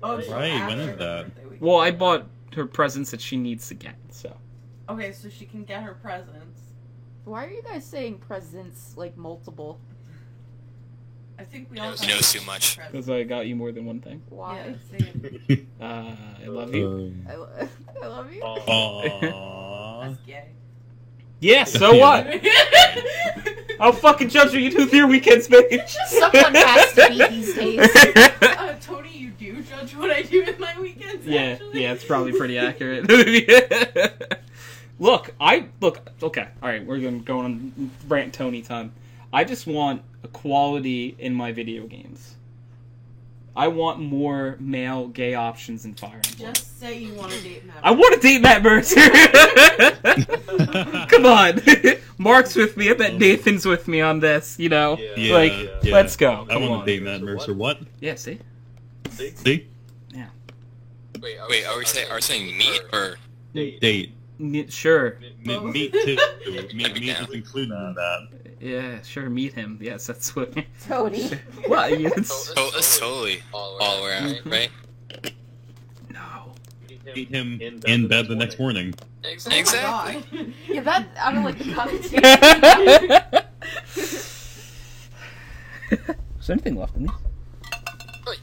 Oh, so Right, after when is her that? birthday we can Well, I do it. bought her presents that she needs to get, so. Okay, so she can get her presents. Why are you guys saying presents like multiple? I think we all. He knows too much. Because I got you more than one thing. Why? Yeah, same. I love you. I love you. Aww. That's gay. Yeah, so what? I'll fucking judge what you do with your weekends, bitch. Someone has to be these days. Tony, you do judge what I do with my weekends. Yeah, Actually? yeah, it's probably pretty accurate. Look, okay, alright, we're gonna go on rant Tony time. I just want equality in my video games. I want more male gay options in Fire Emblem. Just say you want to date Matt. I want to date Matt Mercer! Come on! Mark's with me, I bet Nathan's with me on this, you know? Yeah, like, yeah. let's go. I Come want on. to date Matt Mercer. What? Yeah, see? See? Wait, are we saying meat or? Date. Sure. Meat too. Meat is included in that. Yeah, sure, meet him. Yes, that's what... Tony. Well, it's... Oh, that's totally all around, right? No. Eat him in bed the next morning. Oh my Exactly. God. Yeah, that I don't like the connotation. Is there anything left in these? But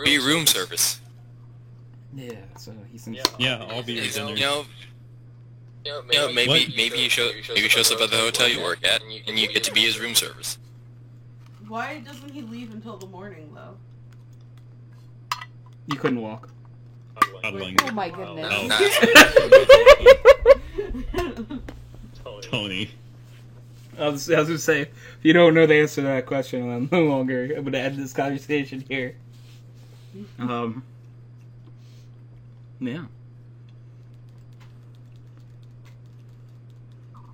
be room service. Yeah, so he's in... Yeah, I'll be You your dinner. know, maybe you shows up at the hotel you work at, and you get to be his room service. Why doesn't he leave until the morning though? You couldn't walk. Cuddling. Oh my goodness. Tony. I was gonna say, if you don't know the answer to that question, I'm no longer... I'm gonna end this conversation here. Yeah.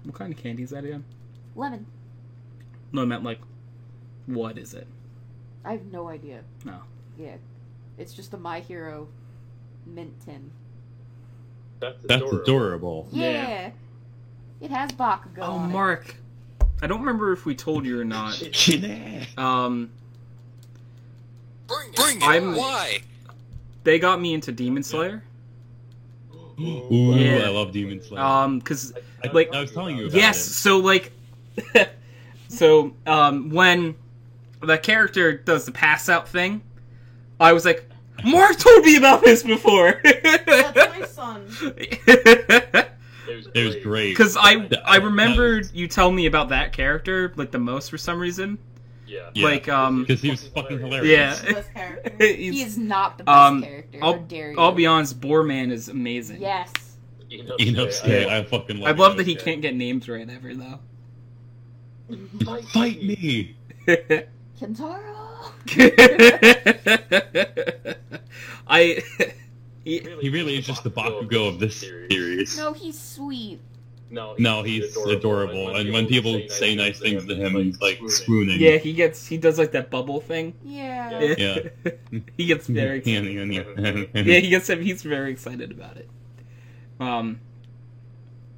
What kind of candy is that again? Lemon. No, I meant like, what is it? I have no idea. No. Yeah. It's just a My Hero mint tin. That's adorable. Yeah. It has Bakugo Oh, on Mark. I don't remember if we told you or not. Bring it. I'm- Why? They got me into Demon Slayer. Ooh, Yeah. I love Demon Slayer. Cause, like, I was telling you about yes, it. so, like, when the character does the pass out thing, I was like, Mark told me about this before! That's my son. It was great. Because I remembered you telling me about that character, like, the most for some reason. Yeah. Like, Because he was fucking hilarious. yeah. Best character. He is not the best character. How dare you? I'll be honest, Boarman is amazing. Yes. Inosuke, I fucking love I love that he Inosuke. can't get names right ever, though. Fight me! Kentaro. He really is just the Bakugo of this series. No, he's sweet. No, he's adorable. And when people say nice things to him, he's like swooning. Yeah, he does like that bubble thing. Yeah. Yeah. He gets very excited. Yeah, he's very excited about it.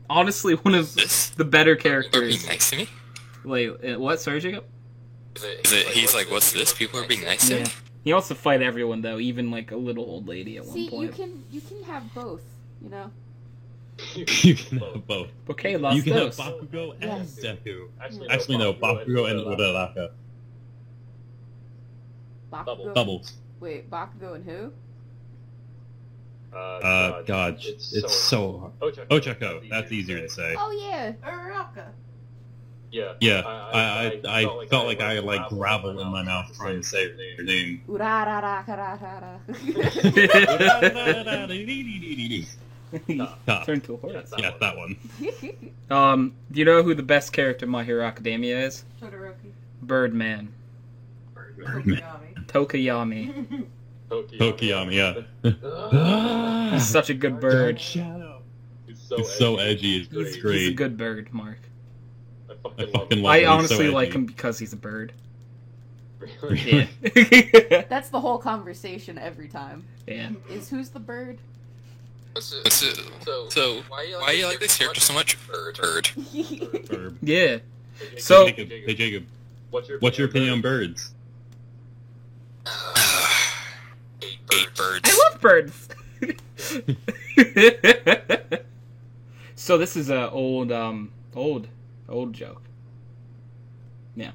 Honestly, one of the better Are being characters. nice to me? Wait, what? Sorry, Jacob? He's like, what's this? People are being nice to Yeah. me? He wants to fight everyone though, even like a little old lady at See, one point. you can have both. You know. You can have both. Okay, Los You can have Dos. Bakugo and Yes. Deku. Actually, no, Bakugo and Uraraka. Bakugo. Bubbles. Wait, Bakugo and who? God, it's so hard. Ochako, that's easier to say. Oh yeah. Uraraka. Yeah, I felt like I had like gravel in my mouth trying to say her name. Urararakararara. Turn to a horse. Yeah, that one. Do you know who the best character in My Hero Academia is? Todoroki. Birdman. Tokiyami. Tokiyami. Tokiyami, yeah. He's such a good bird. Shadow. It's so edgy. It's great. He's a good bird, Mark. I fucking love I him. He's honestly so like edgy. him because he's a bird. Yeah. That's the whole conversation every time. Yeah. Is who's the bird? So why do you like this character so much? Bird. Yeah. So, Hey Jacob, what's your opinion on birds? Hate birds. I love birds. So this is a old joke. Yeah.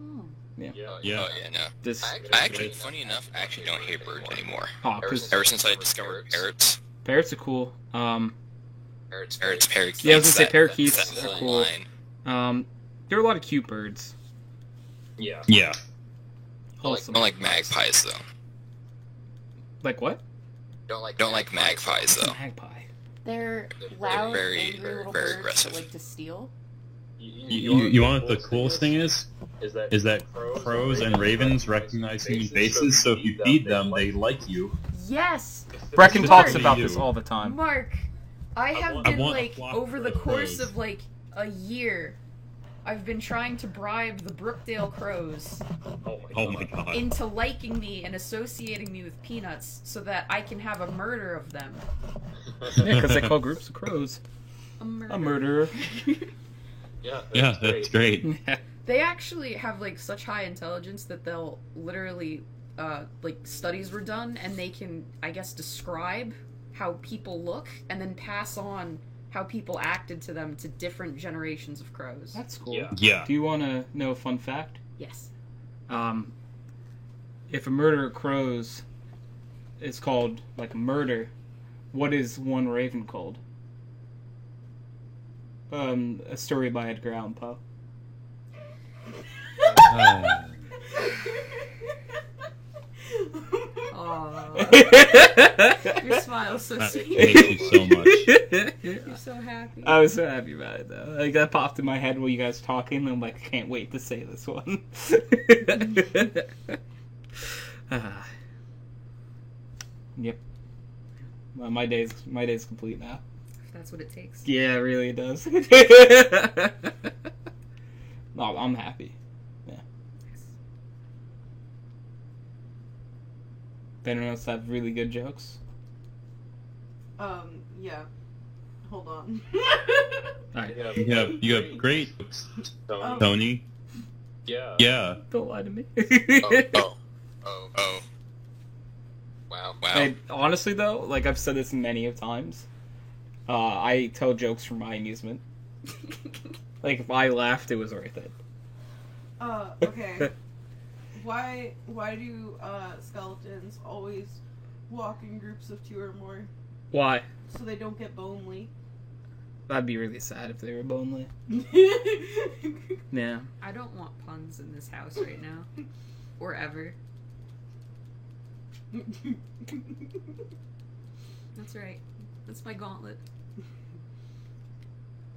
Oh. Yeah. Oh yeah, no. This. I actually, funny enough, I actually don't hate birds anymore. Oh, 'cause Ever since I discovered parrots. parrots are cool. Parakeets. Yeah, I was gonna say that- parakeets that are whole cool. line. There are a lot of cute birds. Yeah. I Wholesome. don't like magpies though. Like what? Don't like magpies though. Magpie. They're loud, very, angry little very birds aggressive. that like to steal. You want the coolest thing is that crows and ravens recognize human faces, so if you feed them, they like you. Yes, Brecken Mark. talks about this all the time. Mark. I have I been want a like flock over the of course crows. of like a year. I've been trying to bribe the Brookdale Crows Oh my god. into liking me and associating me with Peanuts so that I can have a murder of them. Yeah, because they call groups of crows A murder. a murderer. Yeah, that's great. They actually have like such high intelligence that they'll literally like studies were done and they can, I guess, describe how people look and then pass on how people acted to them to different generations of crows. That's cool. Yeah. Do you want to know a fun fact? Yes. If a murder crows is called like a murder, what is one raven called? A story by Edgar Allan Poe. Aww. Your smile's so That sweet. makes you so much. You're so happy. I was so happy about it though. Like that popped in my head while you guys were talking, and I'm like, I can't wait to say this one. Yep. Well, my day's complete now. If that's what it takes. Yeah, it really does. No, I'm happy. Yeah. Anyone else have really good jokes? Yeah. Hold on. Alright. You have great Tony. Yeah. Don't lie to me. Oh. Wow. And honestly though, like I've said this many of times, I tell jokes for my amusement. Like if I laughed, it was worth it. Okay. Why do skeletons always walk in groups of 2 or more? Why? So they don't get bonely. That'd be really sad if they were bonely. Yeah. I don't want puns in this house right now. Or ever. That's right. That's my gauntlet.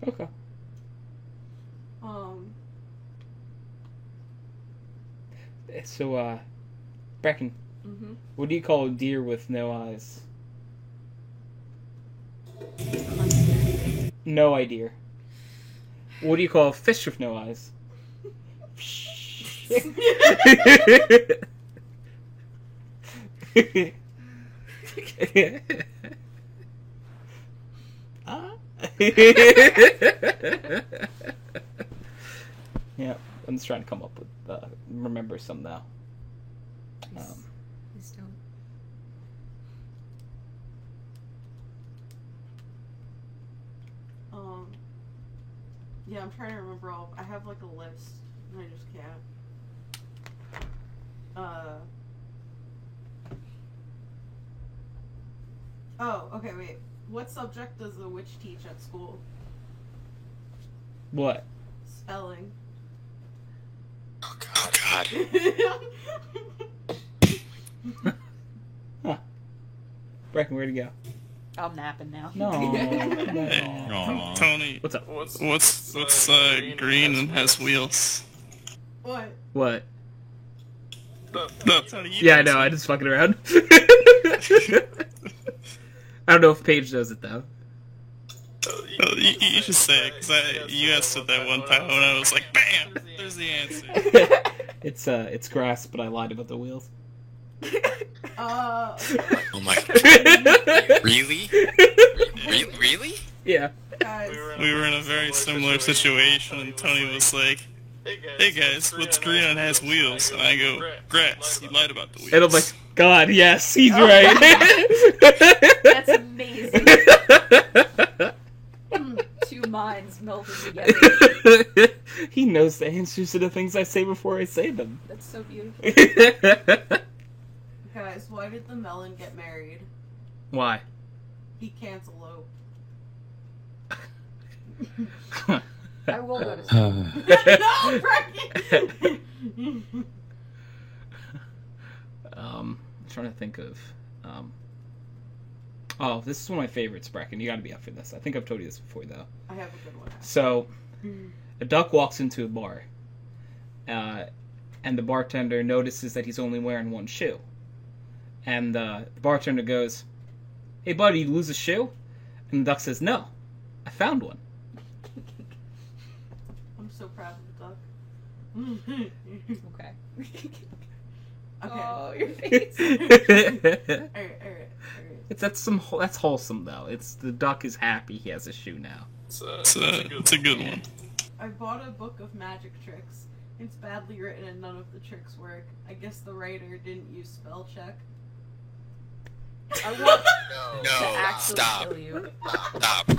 Okay. So, Brecken, Mm-hmm. what do you call a deer with no eyes? No idea. What do you call a fish with no eyes? Yeah, I'm just trying to come up with, remember some now. Please don't. Yeah, I'm trying to remember all. I have like a list, and I just can't. Oh, okay, wait. What subject does the witch teach at school? What? spelling. Oh God. Bracken, where'd he go? I'm napping now. No. Aw. Tony, What's up? what's green and has wheels? What? What? No, Tony, you Yeah, I answer. know. I just fucking around. I don't know if Paige does it though. You should say it, because you asked it that one time when I was like, BAM! There's the answer. It's grass, but I lied about the wheels. Oh my. Really? Really? Yeah. Guys, We were in a very similar situation, and Tony was like, hey guys, what's green and has wheels? And I go, grass. You lied about the wheels. And I'm like, God, yes, he's right. That's amazing. Two minds melted together. He knows the answers to the things I say before I say them. That's so beautiful. guys, why did the melon get married? Why? He canceloped. I will go to sleep. No, Bracken! I'm trying to think of. Oh, this is one of my favorites, Bracken. You gotta be up for this. I think I've told you this before, though. I have a good one. So, a duck walks into a bar, and the bartender notices that he's only wearing one shoe. And the bartender goes, "Hey, buddy, you lose a shoe?" And the duck says, "No, I found one." I'm so proud of the duck. Okay. Okay. Oh, your face. Alright. That's wholesome though. It's the duck is happy he has a shoe now. It's a good one. I bought a book of magic tricks. It's badly written and none of the tricks work. I guess the writer didn't use spell check. I want No, to actually stop. kill you. Stop.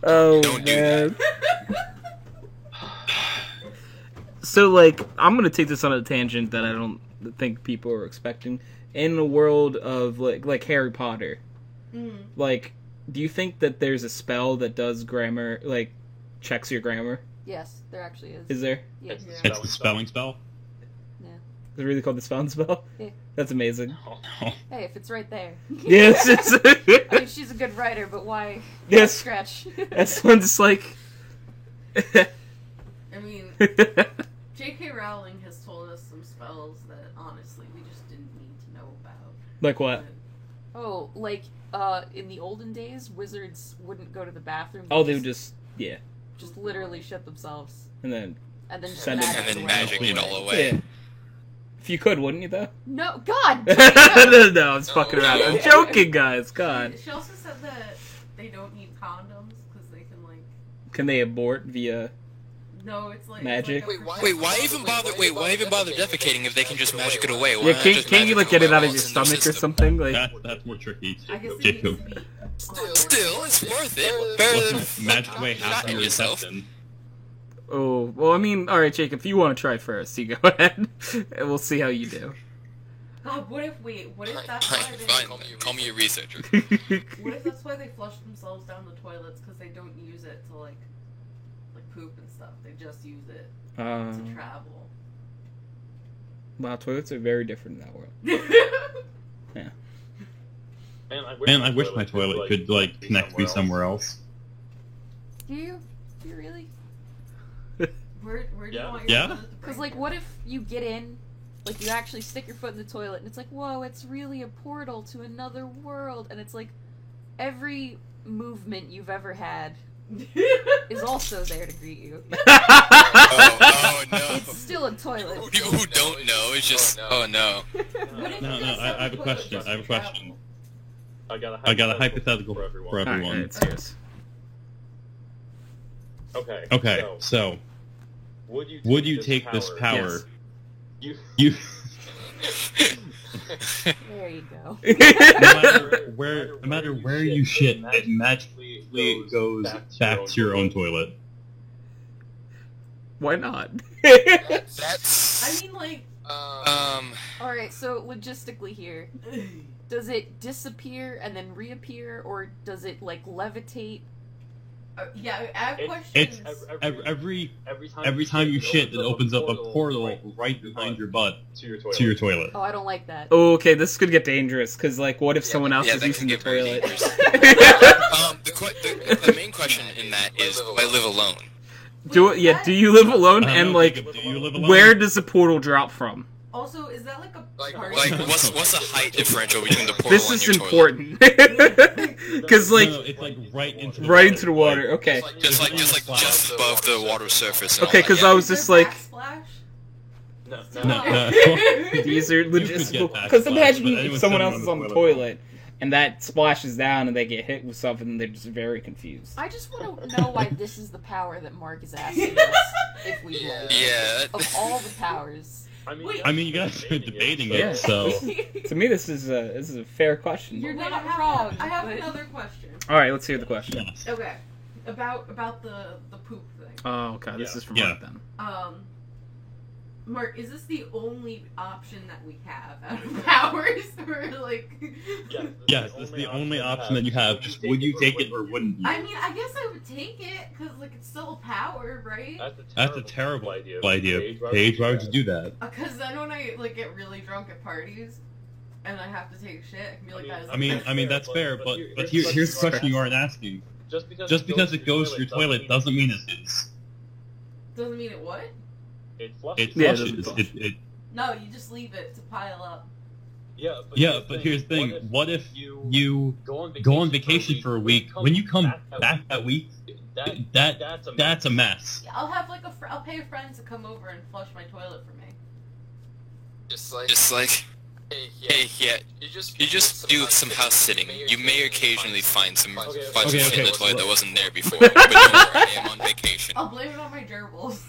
Oh Don't do that. So like, I'm gonna take this on a tangent that I don't think people are expecting. In the world of like Harry Potter, like, do you think that there's a spell that does grammar, like, checks your grammar? Yes, there actually is. Is there? Yes. It's the spelling spell. Is it really called the spelling spell? Yeah. That's amazing. Hey, if it's right there. Yes, I mean, she's a good writer, but why Yes. scratch? That's one just like. I mean, J.K. Rowling has told us some spells that honestly we just didn't need to know about. Like what? Oh, like, in the olden days, wizards wouldn't go to the bathroom. Oh, they would just just literally shit themselves. and then Just Send it- magic And then away. magic it all away. yeah. If you could, wouldn't you though? No, God! No, I was fucking around. I'm joking, guys. God, She also said that they don't need condoms because they can like. can they abort via? No, it's like Magic? It's like a Wait, why even bother? Wait, why even bother defecating if they can just magic it away? Why Yeah, not can't just you magic like get it away out while of your it's in their stomach or system? something? Like, That's more tricky. I guess it Jacob. needs to be. Still, it's worth it. Better than Listen, magic away half of shotting your yourself. intestine. oh, well, I mean, all right, Jake, if you want to try first, you go ahead, and we'll see how you do. God, what if that's Fine, why they fine. Call me a researcher. What if that's why they flush themselves down the toilets because they don't use it to like poop and stuff. They just use it to travel. Wow, toilets are very different in that world. Yeah. Man, I wish my toilet could like connect me somewhere else. Do you? Do you really? Where do you want your Yeah? toilet to Because, bring like, what if you get in, like, you actually stick your foot in the toilet, and it's like, whoa, it's really a portal to another world, and it's like, every movement you've ever had is also there to greet you. Oh no. It's still a toilet. People who don't know, it's just, oh no. What if No, you no, just I have a toilet question. just I have a to travel? question. I got a hypothetical for All right, everyone. it's yours. Okay, so would you take this power? You There you go. no matter where you shit, it magically goes back to your own toilet. Why not? That's. I mean, like, Alright, so logistically here, does it disappear and then reappear, or does it, like, levitate Yeah, I have questions. It's every time you shit, it opens up a portal right behind your butt to your toilet. Oh, I don't like that. Oh, okay, this could get dangerous, because, like, what if someone else yeah, is that using the can get very toilet? dangerous. The main question in that is, do I live alone? Do you live alone? And, like, Do you live alone? where does the portal drop from? Also, is that like a party? Like, what's the height differential between the portal This and is your important. Because, like, No, it's like right into the water, okay. Just above the water surface. And Okay, all that, because yeah. I was just like, Backsplash? No. these are logistical. backsplash, Because but imagine if anyone someone sitting else on is the on the toilet. toilet, and that splashes down and they get hit with something, and they're just very confused. I just want to know why this is the power that Mark is asking us if we live. Yeah. Of all the powers. I mean, you guys are debating Yeah. it, so... To me, this is a fair question. You're Wait, not wrong. I have but- another question. All right, let's hear the question. Yes. Okay, about the poop thing. Oh, okay, this is from Yeah. Mark then. Mark, is this the only option that we have out of powers, or like? Yes, this is the only option that you have. Just would you take it or wouldn't you? I mean, I guess I would take it because like it's still a power, right? That's a terrible idea. Paige, why would you do that? Because then when I like get really drunk at parties and I have to take shit, I can be like, guys. I mean that's fair, but here's the question you aren't asking. Just because it goes to your toilet doesn't mean it is. Doesn't mean it what? It Yeah, it flushes. doesn't flush. It No, you just leave it to pile up. Yeah, but here's the thing. What if you go on vacation for a week? When you come back that week, that's a mess. Yeah, I'll have like I'll pay a friend to come over and flush my toilet for me. Just like, hey, yeah, you just do some house sitting. You may occasionally find some shit in the toilet that wasn't there before. But don't worry, I am on vacation. I'll blame it on my gerbils.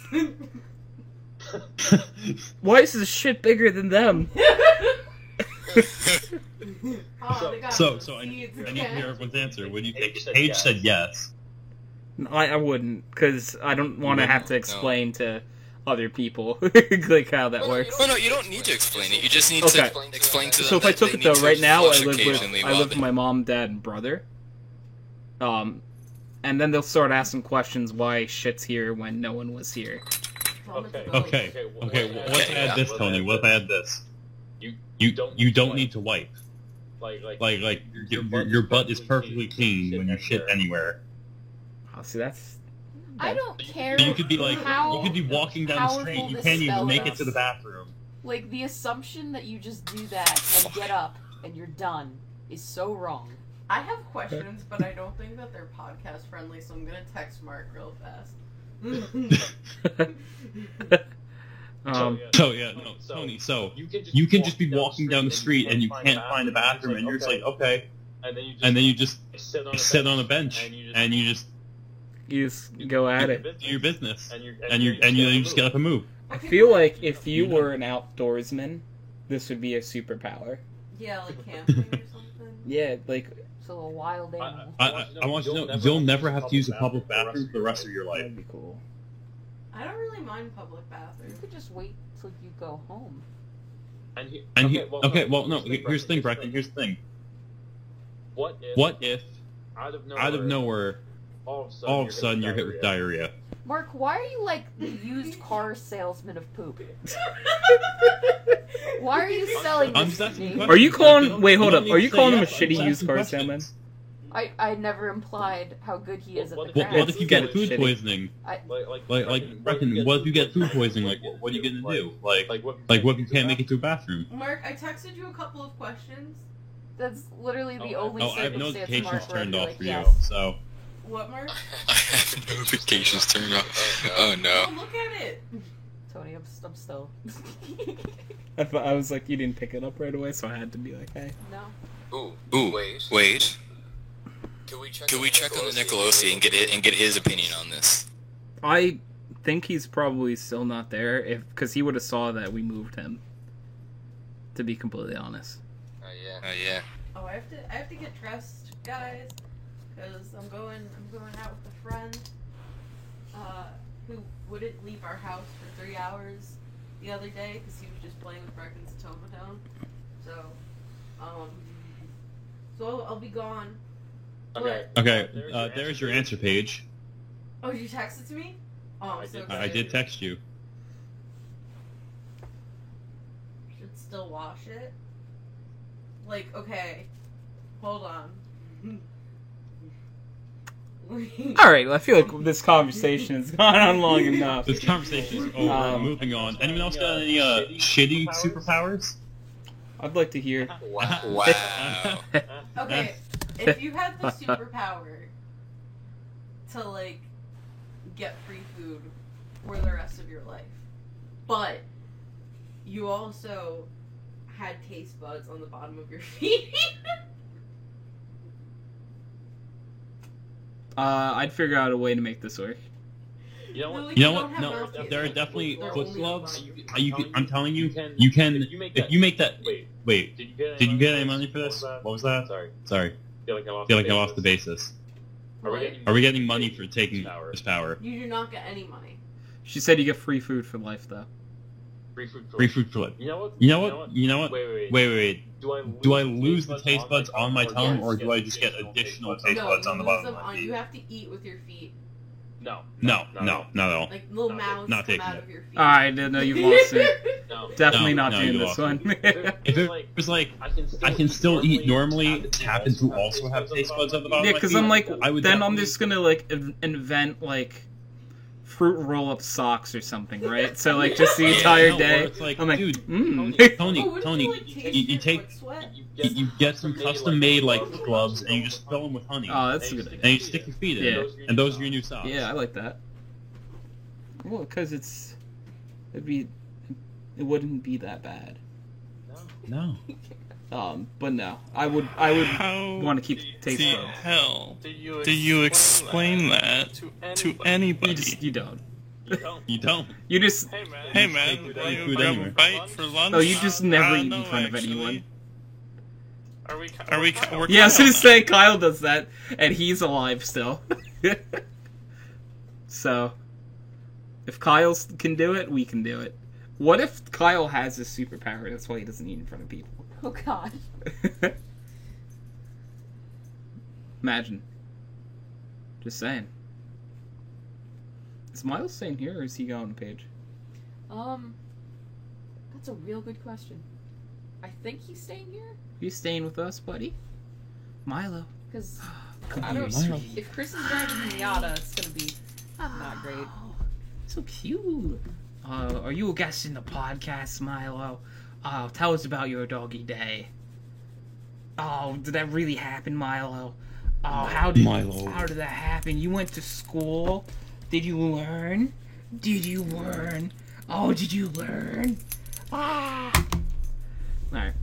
Why is this shit bigger than them? Oh, they got So those I need seeds to again. hear everyone's answer. Would you take it? Paige said yes. I wouldn't, because I don't want to have to explain to other people like how that works. No, you don't need to explain it. You just need Okay. to explain to them. So if I that took they it though, need to right now flush I live occasionally while with they- my mom, dad, and brother. And then they'll start asking questions why shit's here when no one was here. Okay. What if I had this, Tony? What if I had this? You don't need to wipe. Like your butt is perfectly clean when you shit anywhere. Oh, see, that's I don't care. So you could be like, how you could be walking down the street, powerful you this can't even spell make it is. to the bathroom. Like, the assumption that you just do that and get up and you're done is so wrong. I have questions, but I don't think that they're podcast friendly, so I'm gonna text Mark real fast. Tony. So you can just be walking down the street and you can't find a bathroom, and you're just like, okay, and then you just sit on a bench and you just you just go at it. do your business, and you just get up and move. I feel like if you were an outdoorsman, this would be a superpower. Yeah, like camping or something. Yeah, like So a wild animal. I want you to know you'll never have to use a public bathroom for the rest of your life. that'd be cool. I don't really mind public You bathrooms. could just wait till you go home. Here's the thing, Bracken. Here's the thing. What if out of nowhere, all of a sudden you're hit with diarrhea? Mark, why are you like the used car salesman of poop? Why are you selling I'm this just to asking me? questions. Are you calling? don't- Wait, hold don't up. need Are to you say calling him a yes, I'm just shitty used asking car questions. salesman? I never implied how good he is at the What craft. if you get food Shitty. poisoning? Bracken, what if you get food poisoning? Like, what are you gonna do? Like, what if you can't make it to a bathroom? Mark, I texted you a couple of questions. That's literally the only Oh, I have circumstance notifications Mark where I'd turned be off like, for you, yes. so. What, Mark? I have notifications turned off. Oh no. Oh, look at it. Tony, I'm still. I was like, you didn't pick it up right away, so I had to be like, hey. No. Ooh, wait. Could we check on the Nicolosi and get his opinion on this? I think he's probably still not there, because he would have saw that we moved him. To be completely honest. Oh yeah. Oh, I have to get dressed, guys, because I'm going out with a friend, who wouldn't leave our house for 3 hours the other day because he was just playing with Brecken's Tomatone. So I'll be gone. Okay, there's your answer page. Oh, you texted to me? Oh, I'm so excited. I did text you. Should still wash it? Like, okay. Hold on. All right, I feel like this conversation has gone on long enough. This conversation is over. Moving on. Anyone else got any shitty superpowers? I'd like to hear. Wow. Okay, if you had the superpower to, like, get free food for the rest of your life, but you also had taste buds on the bottom of your feet. I'd figure out a way to make this work. You know what? No, there are definitely foot gloves. I'm telling you, you can. If you make that. Wait. Did you get any money for this? What was that? Sorry. Feel like I lost the basis. Are we getting money for taking this power? You do not get any money. She said you get free food for life, though. Free food for life. You know what? Wait. Do I lose the taste buds on my tongue, or do I just get additional taste buds on the bottom of my feet? You have to eat with your feet. No, not at all. Like little mouths not come taking out it. of your feet. Alright, no, you've lost it. Definitely No, not you doing this lost one. If it was like, I can still eat normally, happen to also have taste buds on the bottom Yeah, of my because feet, I'm like, I would then I'm definitely- just gonna like invent like fruit roll-up socks or something, right? So like just the Yeah, entire no, or day, it's like, I'm like, dude, Tony, Oh, what if Tony, you, like, taste you your take, foot sweat? you get some custom-made like gloves and you just fill them with honey. Oh, that's a good And idea. you stick your feet in, Yeah. and those are your new socks. Yeah, I like that. Well, because it wouldn't be that bad. No. But no, I would want to keep taste the buds. hell do you explain that to anybody? You don't. You don't. You just. Hey man, Food will you food grab anywhere. a bite for lunch? Oh, you just never eat no, in front of actually. anyone. Are we? We're Yeah, I was Kyle gonna now. say Kyle does that, and he's alive still. So, if Kyle can do it, we can do it. What if Kyle has this superpower? That's why he doesn't eat in front of people. Oh God. Imagine. Just saying. Is Miles staying here, or is he going to Paige? That's a real good question. I think he's staying here He's staying with us, buddy. Milo. because Come I here, don't. Milo. If Chris is driving the Miata, it's gonna be not great. Oh, so cute. Are you a guest in the podcast, Milo? Tell us about your doggy day. Oh, did that really happen, Milo? Oh, how did that happen? You went to school? Did you learn? Oh, did you learn? Ah! Alright.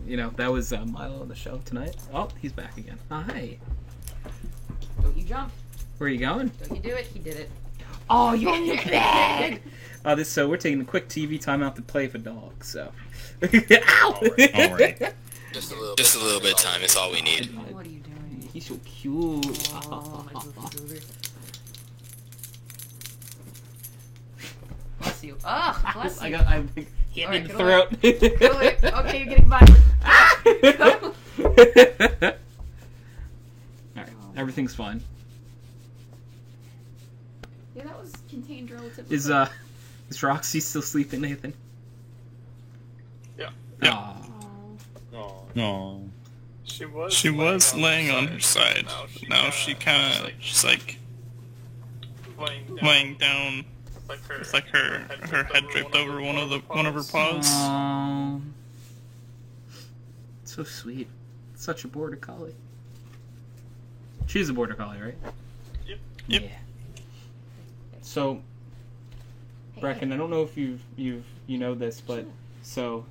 You know, that was Milo on the show tonight. Oh, he's back again. Hi. Don't you jump? Where are you going? Don't you do it? He did it. Oh, you're in the bag! So we're taking a quick TV timeout to play with a dog, so. Ow! Alright. Just a little bit of time is all we need. What are you doing? He's so cute. Oh, my goofy goober. Bless you. Ugh, bless you. I hit Alright, in the get throat. Get away. Okay, you're getting violent. Alright, everything's fine. Yeah, that was contained relatively. Is Roxy still sleeping, Nathan? Yeah. Aw. No. She was laying on her side. Now she's like laying down with like her head draped over one of her paws. Aw. So sweet. Such a border collie. She's a border collie, right? Yep. Yeah. So, Brecken, I don't know if you know this, but so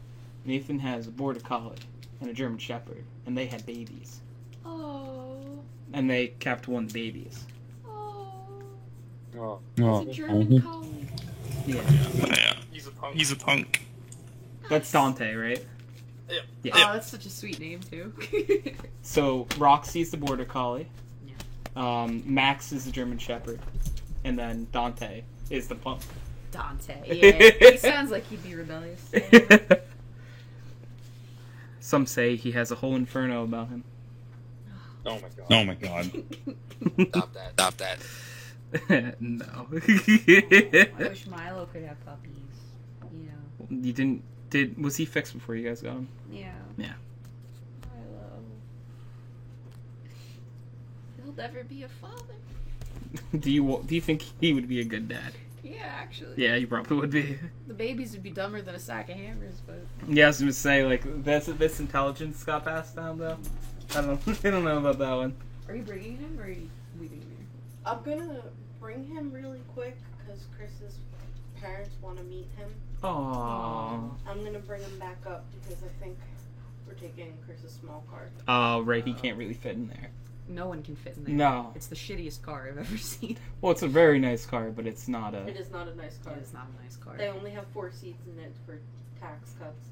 Nathan has a border collie and a German Shepherd, and they had babies, Oh. and they kept one of the babies. Oh. Oh. It's a German collie. Yeah. Yeah. He's a punk. That's Dante, right? Yeah. Oh, that's such a sweet name too. So Roxy's the border collie. Max is the German Shepherd, and then Dante is the punk. Dante. Yeah. He sounds like he'd be rebellious. Some say he has a whole inferno about him. Oh my god. Stop that. No. I wish Milo could have puppies. You know. You didn't. Was he fixed before you guys got him? Yeah. Yeah. Milo. He'll never be a father. Do you think he would be a good dad? Yeah, actually. Yeah, he probably would be. The babies would be dumber than a sack of hammers, but Yeah, I was gonna say like this intelligence got passed down though. I don't know about that one. are you bringing him or are you leaving him here? I'm gonna bring him really quick because Chris's parents want to meet him. Aww. I'm gonna bring him back up because I think we're taking Chris's small car. Oh, right, he can't really fit in there. No one can fit in there. No. It's the shittiest car I've ever seen. Well, it's a very nice car, but it's not a. It is not a nice car. It's not a nice car. They only have 4 seats in it for tax cuts.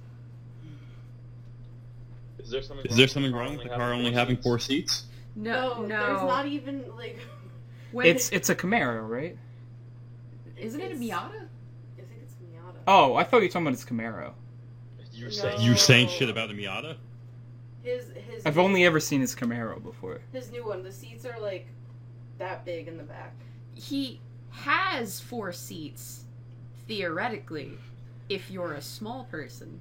Is there something wrong with the car only having 4 seats? No. There's not even like. When It's a Camaro, right? Isn't it a Miata? I think it's Miata. Oh, I thought you were talking about his Camaro. You saying shit about a Miata? His I've only ever seen his Camaro before. his new one. The seats are like that big in the back. He has 4 seats, theoretically, if you're a small person.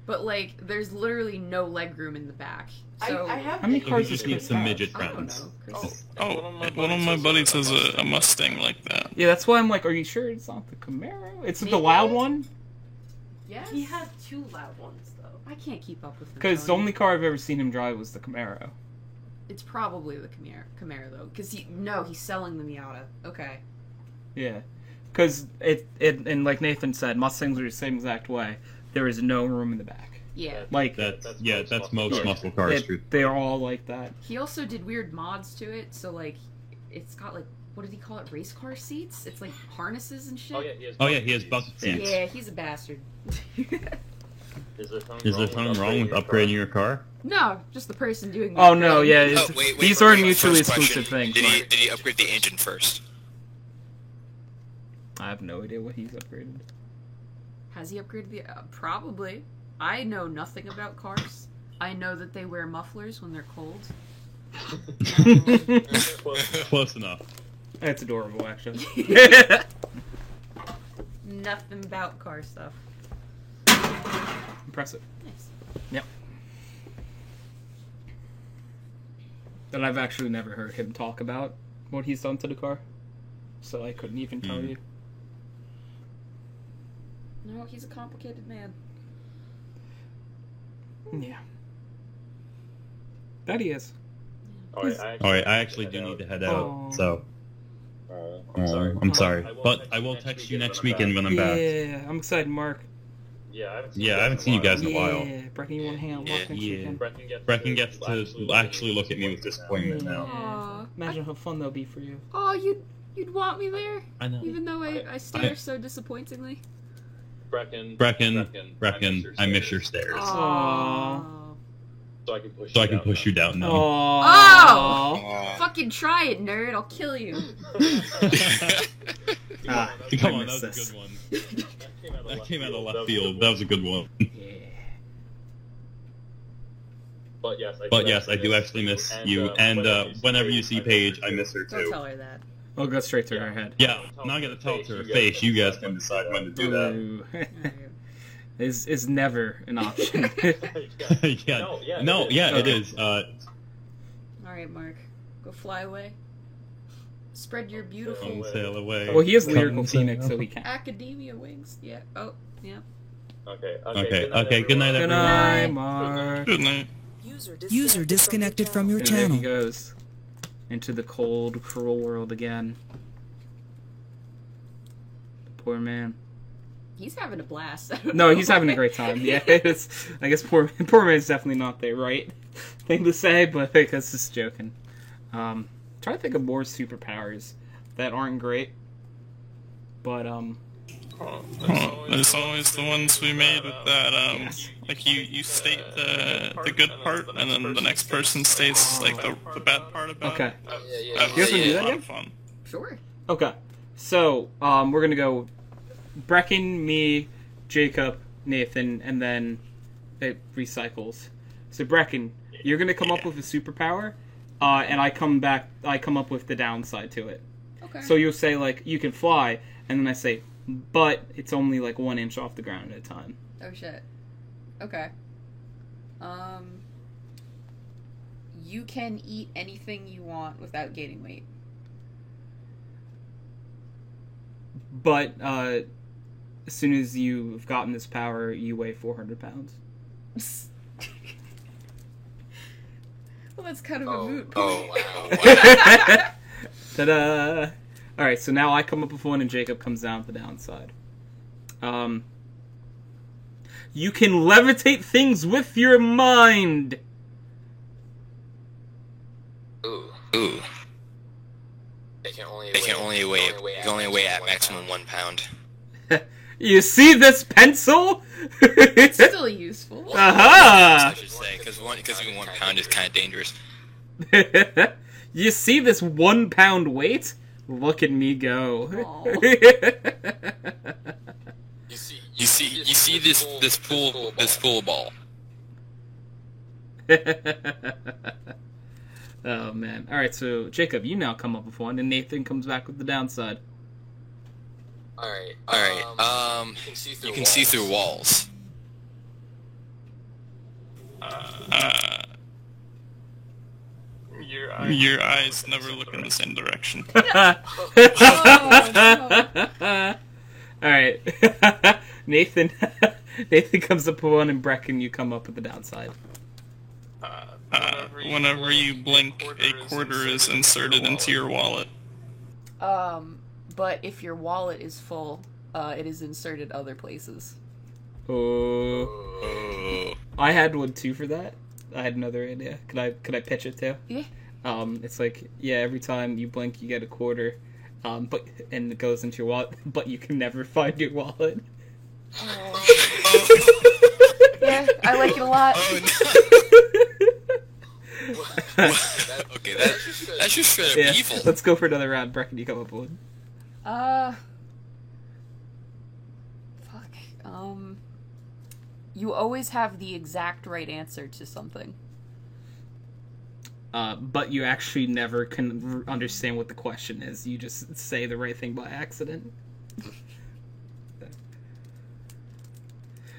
But, like, there's literally no legroom in the back. So, I have How many the- cars You does just Chris need some have? midget I don't friends. know. Chris, One of my buddies has a Mustang like that. Yeah, that's why I'm like, are you sure it's not the Camaro? It's the Maybe. loud one? yes? He has 2 loud ones though. I can't keep up with him. Because the Tony. only car I've ever seen him drive was the Camaro. It's probably the Camaro though. Because he's selling the Miata. Okay. Yeah. Because and like Nathan said, Mustangs are the same exact way. There is no room in the back. Yeah. Like, That's most muscle cars. Truth. they're all like that. He also did weird mods to it, so, like, it's got, like, what did he call it? Race car seats? It's, like, harnesses and shit? Oh yeah, he has bucket seats. Yeah, he's a bastard. Is there something wrong with upgrading your car? No, just the person doing the Oh no, upgrade. yeah, Oh, it's, wait, these wait, are wait, mutually first question. exclusive things. Did he upgrade the engine first? I have no idea what he's upgraded. Has he upgraded the... probably. I know nothing about cars. I know that they wear mufflers when they're cold. Close enough. That's adorable, actually. Nothing about car stuff. Impressive. Nice. Yep. And I've actually never heard him talk about what he's done to the car, so I couldn't even tell you. No, he's a complicated man. Yeah. That he is. Alright, I actually do need to head out, Oh. so I'm sorry. But I will text you next weekend when I'm back. Yeah, I'm excited, Mark. Yeah, I haven't seen you guys in a while. Yeah, Brecken, you want to hang out Yeah, next yeah. weekend? Brecken gets to actually look at me with disappointment now. Aw. Imagine how fun that'll be for you. Oh, you'd want me there? I know. Even though I stare so disappointingly? Brecken, I miss your stares. Aww. So I can push you down now. Aww. Oh! Fucking try it, nerd. I'll kill you. Ah, Come I on, miss that was this. a good one. That came out of left field. That was a good one. Yeah. But yes, I do actually miss you. And whenever you see Paige, I miss her Don't too. tell her that. I'll go straight to her head. Yeah, I'm not gonna tell it to her face. You guys can decide when to do that. Ooh. Alright. is never an option. Yeah, it is. Alright, Mark. Go fly away. Spread your beautiful Come sail away. Well, he is Come lyrical sail scenic, so away. he can. academia wings. Yeah. Oh, yeah. Okay, good night, Good everyone. night, Mark. Good night. User disconnected from your And there he channel. goes. Into the cold, cruel world again. The poor man. He's having a blast. I don't No, know he's having a why. great time. Yeah, I guess poor man's definitely not the right thing to say, but I guess just joking. Trying to think of more superpowers that aren't great, but There's always the ones we made with that, like you state the good part, and then the next person states, like, the bad part about okay, it. You guys wanna do that A lot again? of fun. Sure. okay. So we're gonna go Brecken, me, Jacob, Nathan, and then it recycles. So Brecken, you're gonna come up with a superpower, and I come up with the downside to it. Okay. Okay. So you'll say, like, you can fly, and then I say, but it's only, like, 1 inch off the ground at a time. Oh, shit. Okay. You can eat anything you want without gaining weight. But, as soon as you've gotten this power, you weigh 400 pounds. Well, that's kind of a moot point. Oh, wow. Ta-da! Alright, so now I come up with one and Jacob comes down with the downside. You can levitate things with your mind! Ooh. They can only weigh at maximum 1 pound. You see this pencil? It's still useful. Aha! I should say, because even 1 pound is kind of dangerous. You see this 1 pound weight? Look at me go. You see this pool ball. Oh man. Alright, so Jacob, you now come up with one, and Nathan comes back with the downside. Alright, you can see through walls. Your eyes never look in the same direction. Alright. Nathan comes up with one, and Brecken, you come up with the downside. Whenever you blink, a quarter is inserted into your wallet. But if your wallet is full, it is inserted other places. Oh. I had one too for that. I had another idea. Could I pitch it too? Yeah. It's like, yeah, every time you blink you get a quarter, and it goes into your wallet, but you can never find your wallet. Oh. Yeah, I like it a lot. Oh, no. Okay, that's just straight up evil. Let's go for another round. Brecken, you come up with one. You always have the exact right answer to something. But you actually never can understand what the question is. You just say the right thing by accident.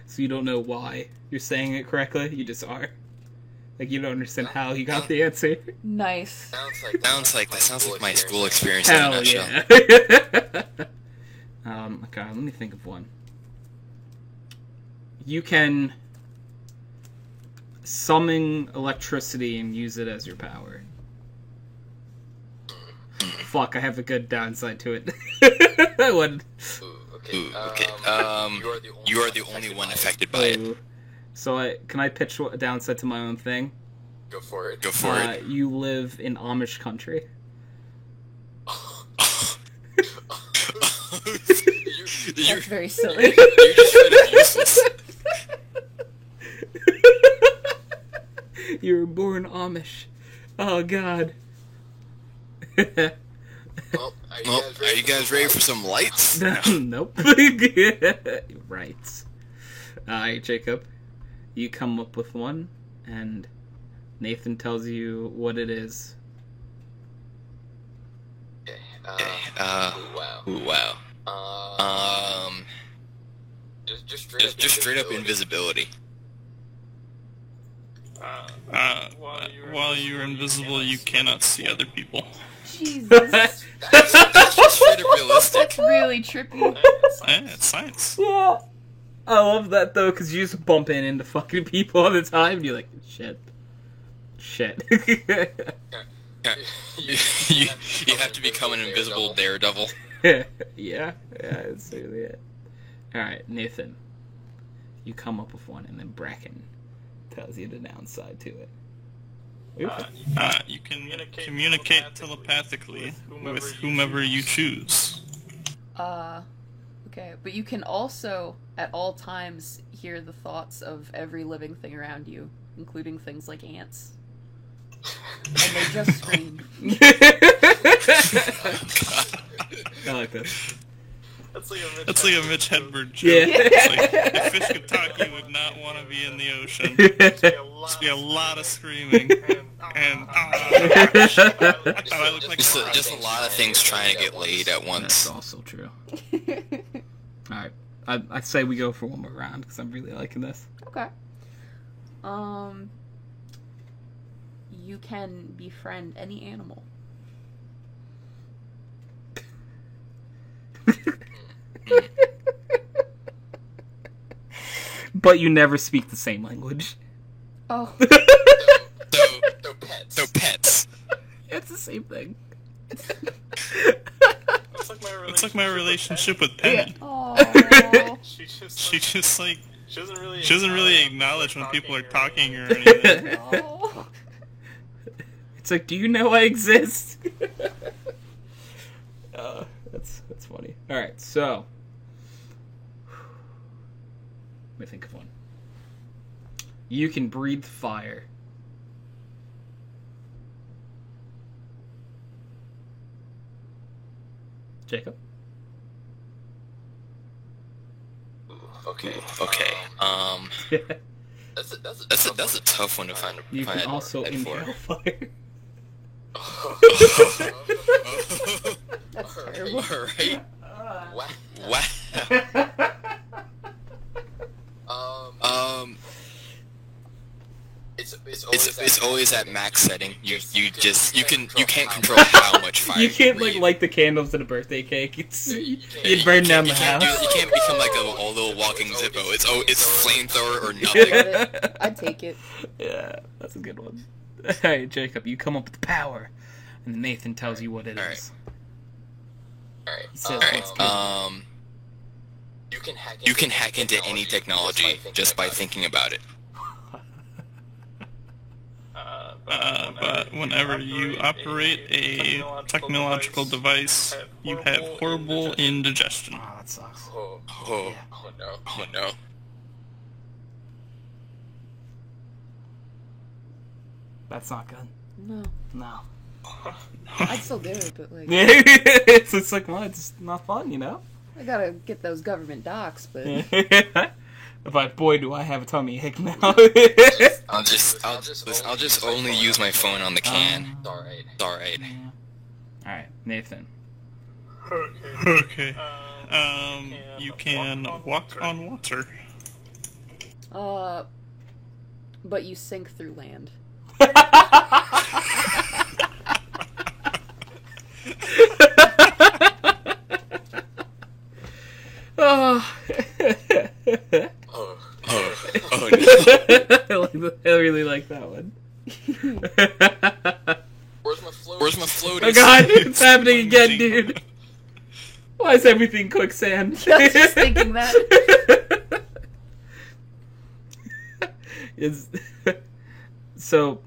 So you don't know why you're saying it correctly, you just are. Like, you don't understand how you got the answer. Nice. Sounds like my school experience in a Hell nutshell. yeah. Okay, let me think of one. You can summon electricity and use it as your power. Fuck, I have a good downside to it. I wouldn't. Okay. You are the only one affected by it. So, can I pitch a downside to my own thing? Go for it. You live in Amish country. That's very silly. You're just straight up useless. You were born Amish. Oh, God. Well, are you guys ready for some lights? Nope. Right. Alright, Jacob. You come up with one, and Nathan tells you what it is. Wow. Just straight up invisibility. While you're invisible, you cannot see other people. Jesus. That's just straight up realistic. That's really trippy. It's science. Yeah. I love that, though, because you just bump into fucking people all the time, and you're like, shit. You have to become an invisible daredevil. Yeah, that's really it. Alright, Nathan. You come up with one, and then Brecken tells you the downside to it. You can communicate telepathically with whomever you choose. Okay, but you can also, at all times, hear the thoughts of every living thing around you, including things like ants. And they just scream. I like this. That's like a Mitch Hedberg joke. Yeah. It's like, if fish could talk, you would not want to be in the ocean. There'd be a lot of screaming. and I thought I looked like just a lot of things trying to get laid at That's once. also true. Alright. I'd say we go for one more round, because I'm really liking this. Okay. You can befriend any animal. But you never speak the same language. Oh. So pets. It's the same thing. It's like my relationship with Penny. Oh. She just like she doesn't really acknowledge when people are talking or anything. Oh. It's like, do you know I exist? That's funny. Alright, so. Let me think of one. You can breathe fire. Jacob? Okay. That's a tough one to find. You find can also head for. inhale fire. That's terrible. Alright. Wow. It's always at max setting. You can't control how much fire You can't breathe. light the candles in a birthday cake. You'd burn down the house. You can't become like a little walking Zippo. It's flamethrower or nothing. I'd take it. Yeah, that's a good one. Alright, Jacob, you come up with the power, and Nathan tells you what it is. Alright. He says, "Let's go." You can hack into any technology just by thinking about it. But whenever you operate a technological device, you have horrible indigestion. Oh, that sucks. Oh no. That's not good. No. No. I'd still do it, but like, it's like, well, it's not fun, you know? I gotta get those government docs, but But boy, do I have a tummy ache now. I'll just only use my phone on the can. It's alright. Alright, Nathan. Okay. You can walk on water. but you sink through land. Oh. Oh no. I really like that one. Where's my float? Oh god, it's happening again, dude. Why is everything quicksand? I was just thinking that. So,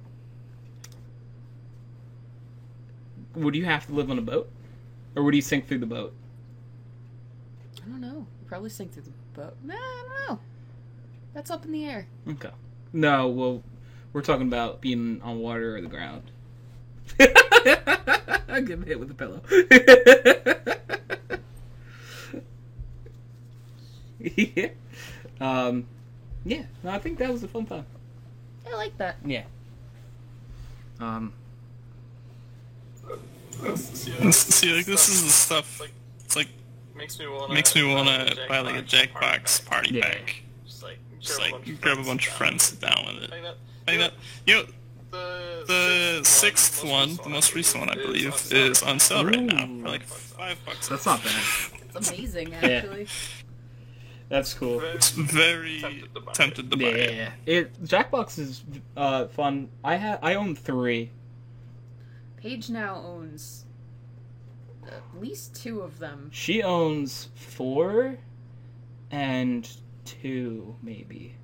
would you have to live on a boat? Or would you sink through the boat? I don't know. You probably sink through the boat. Nah, I don't know. That's up in the air. Okay. No, well, we're talking about being on water or the ground. I'm getting hit with a pillow. Yeah. Yeah. No, I think that was a fun time. I like that. Yeah. See, like, this is the stuff. It's like makes me wanna buy like a Jackbox party Yeah. pack. Just like grab a bunch of friends, sit down with it. Like that. You know, the sixth one, the most recent one, I believe, is on sale right now for like $5. That's not bad. It's amazing, actually. That's cool. It's very tempted to buy it. Yeah. Jackbox is fun. I own 3. Paige now owns at least 2 of them. She owns 4 and 2, maybe.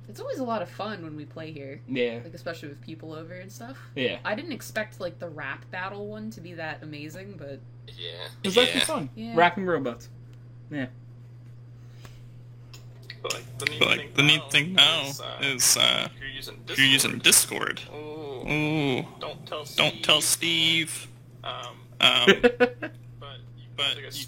It's always a lot of fun when we play here. Yeah. Like, especially with people over and stuff. Yeah. I didn't expect, like, the rap battle one to be that amazing, but... Yeah. It's actually fun. Yeah. Rapping robots. Yeah. But like the neat thing now is if you're using Discord. Ooh. Don't tell Steve. But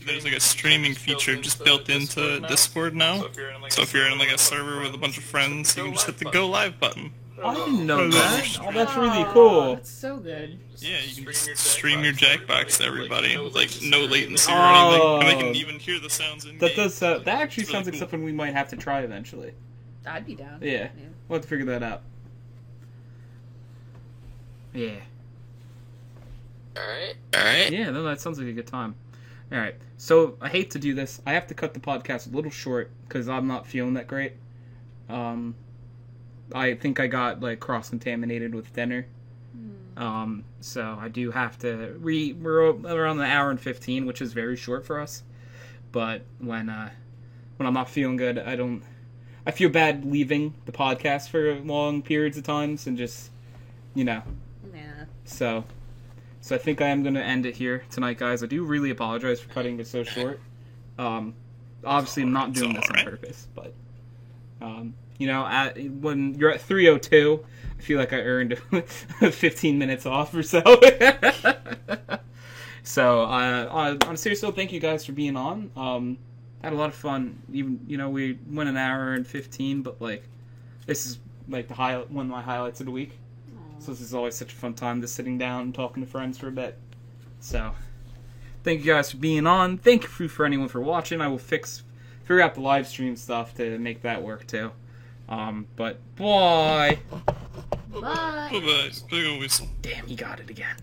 there's like a streaming feature just built into Discord now. So if you're in like a server with a bunch of friends, you can just hit the go live button. I didn't know Oh, that. Oh, that's really Aw, cool. That's so good. Yeah, you can just stream your Jackbox to everybody with like no latency or Oh. anything, and they can even hear the sounds in That game. does. That actually It's really sounds like cool. something we might have to try eventually. I'd be down. Yeah. We'll have to figure that out. Yeah. Alright. Yeah, no, that sounds like a good time. Alright, so I hate to do this. I have to cut the podcast a little short because I'm not feeling that great. I think I got, like, cross-contaminated with dinner. So I do have to... We're around the hour and 15, which is very short for us. But when I'm not feeling good, I feel bad leaving the podcast for long periods of times and just, Yeah. So I think I am going to end it here tonight, guys. I do really apologize for cutting it so short. Obviously, I'm not doing this on purpose, but when you're at 3:02, I feel like I earned 15 minutes off or so. So on a serious note, thank you guys for being on. Had a lot of fun. Even we went an hour and 15, but like this is like one of my highlights of the week. So this is always such a fun time, just sitting down and talking to friends for a bit. So, thank you guys for being on. Thank you for anyone for watching. I will figure out the live stream stuff to make that work too. But bye. Bye. Bye-bye. Big ol' whistle. Damn, he got it again.